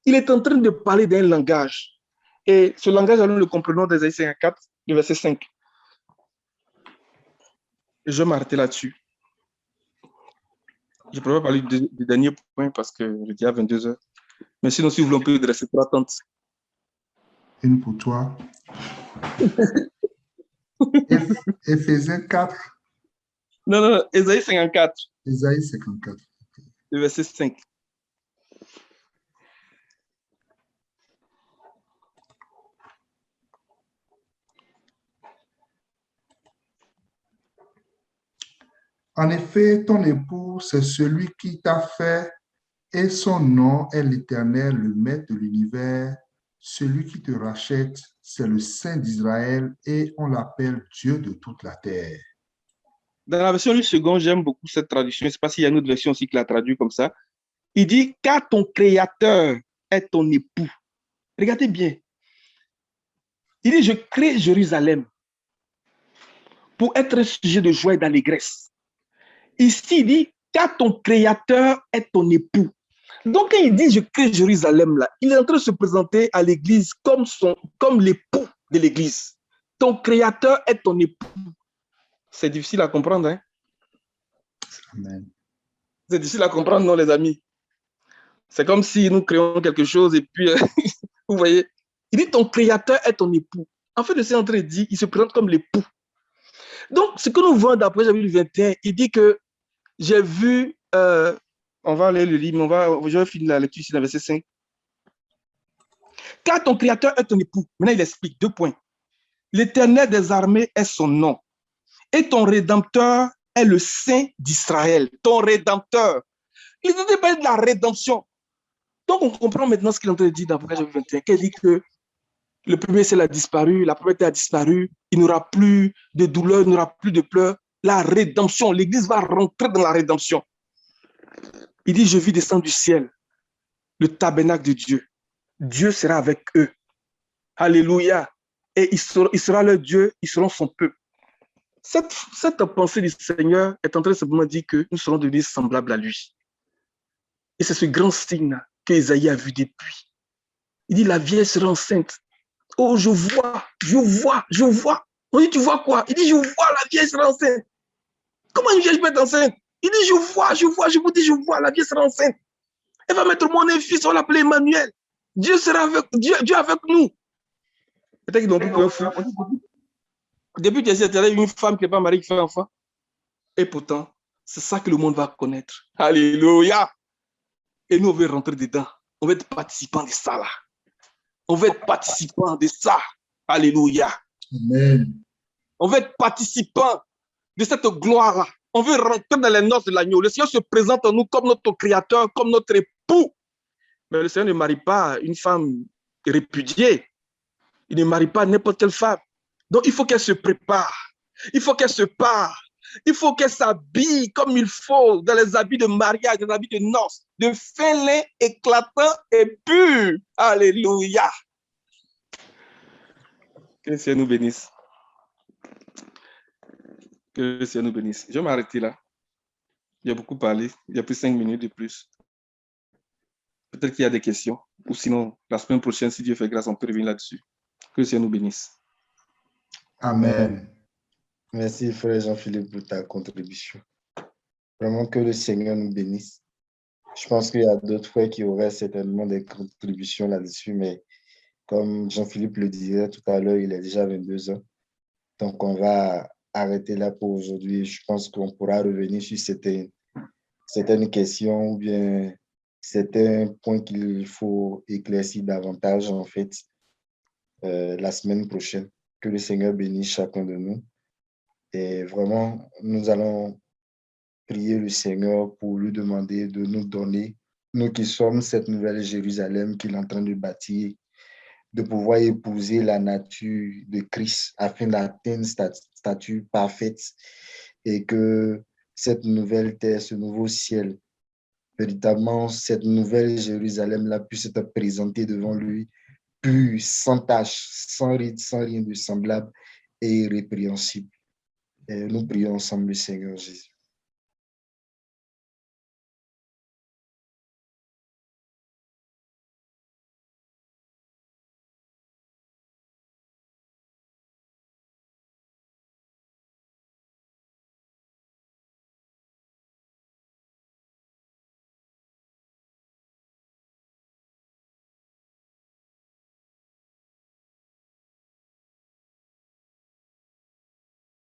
Il est en train de parler d'un langage. Et ce langage, nous le comprenons dans Isaïe 54, le verset 5. Et je vais m'arrêter là-dessus. Je préfère parler du dernier point parce que je dis à 22 heures. Mais sinon, si vous voulez, on peut dresser 3 tentes. Une pour toi. Éphésiens 4. Non, Isaïe 54. Isaïe 54. Le verset 5. En effet, ton époux, c'est celui qui t'a fait, et son nom est l'Éternel, le Maître de l'univers. Celui qui te rachète, c'est le Saint d'Israël, et on l'appelle Dieu de toute la terre. Dans la version du second, j'aime beaucoup cette traduction. Je ne sais pas s'il y a une autre version aussi qui la traduit comme ça. Il dit, car ton Créateur est ton époux. Regardez bien. Il dit, je crée Jérusalem pour être un sujet de joie et d'allégresse. Ici, il dit, car ton Créateur est ton époux. Donc, quand il dit, je crée Jérusalem, là, il est en train de se présenter à l'Église comme l'époux de l'Église. Ton Créateur est ton époux. C'est difficile à comprendre, hein? Amen. C'est difficile à comprendre, non, les amis? C'est comme si nous créons quelque chose et puis, vous voyez, il dit, ton Créateur est ton époux. En fait, le Seigneur est en train de dire, il se présente comme l'époux. Donc, ce que nous voyons d'après Chapitre 21, il dit que j'ai vu, on va aller le lire, mais je vais finir la lecture ici dans le verset 5. Car ton Créateur est ton époux. Maintenant, il explique 2 points. L'Éternel des armées est son nom. Et ton Rédempteur est le Saint d'Israël. Ton Rédempteur. Il ne dit pas de la rédemption. Donc, on comprend maintenant ce qu'il est en train de dire dans Apocalypse 21, qu'il dit que le premier ciel a disparu, la première terre a disparu, il n'y aura plus de douleur, il n'y aura plus de pleurs. La rédemption, l'Église va rentrer dans la rédemption. Il dit, je vis descendre du ciel, le tabernacle de Dieu. Dieu sera avec eux. Alléluia. Et il sera leur Dieu, ils seront son peuple. Cette pensée du Seigneur est en train de simplement dire que nous serons devenus semblables à lui. Et c'est ce grand signe que Isaïe a vu depuis. Il dit, la vierge sera enceinte. Oh, je vois. On dit, tu vois quoi? Il dit, je vois, la vierge sera enceinte. Comment une vierge peut être enceinte? Il dit, je vous dis, je vois, la vierge sera enceinte. Elle va mettre mon fils, on va l'appeler Emmanuel. Dieu sera avec, Dieu avec nous. Peut-être qu'ils n'ont plus un fou. Depuis qu'il y a une femme qui n'est pas mariée qui fait un enfant. Et pourtant, c'est ça que le monde va connaître. Alléluia. Et nous, on veut rentrer dedans. On veut être participants de ça là. On veut être participants de ça. Alléluia. Amen. On veut être participants de cette gloire-là. On veut rentrer dans les noces de l'agneau. Le Seigneur se présente en nous comme notre créateur, comme notre époux. Mais le Seigneur ne marie pas une femme répudiée. Il ne marie pas n'importe quelle femme. Donc, il faut qu'elle se prépare. Il faut qu'elle se pare. Il faut qu'elle s'habille comme il faut dans les habits de mariage, dans les habits de noces, de fin lin éclatant et pur. Alléluia. Que le Seigneur nous bénisse. Que le Seigneur nous bénisse. Je vais m'arrêter là. Il y a beaucoup parlé. Il y a plus 5 minutes de plus. Peut-être qu'il y a des questions. Ou sinon, la semaine prochaine, si Dieu fait grâce, on peut revenir là-dessus. Que le Seigneur nous bénisse. Amen. Merci, frère Jean-Philippe, pour ta contribution. Vraiment que le Seigneur nous bénisse. Je pense qu'il y a d'autres frères qui auraient certainement des contributions là-dessus, mais comme Jean-Philippe le disait tout à l'heure, il est déjà 22 ans. Donc, on va arrêter là pour aujourd'hui. Je pense qu'on pourra revenir sur certaines questions ou bien certains points qu'il faut éclaircir davantage, en fait, la semaine prochaine. Que le Seigneur bénisse chacun de nous. Et vraiment, nous allons prier le Seigneur pour lui demander de nous donner, nous qui sommes cette nouvelle Jérusalem qu'il est en train de bâtir, de pouvoir épouser la nature de Christ afin d'atteindre cette statue parfaite et que cette nouvelle terre, ce nouveau ciel, véritablement cette nouvelle Jérusalem-là puisse être présentée devant lui, pure, sans tache, sans ride, sans rien de semblable et irrépréhensible. Et nous prions ensemble le Seigneur Jésus.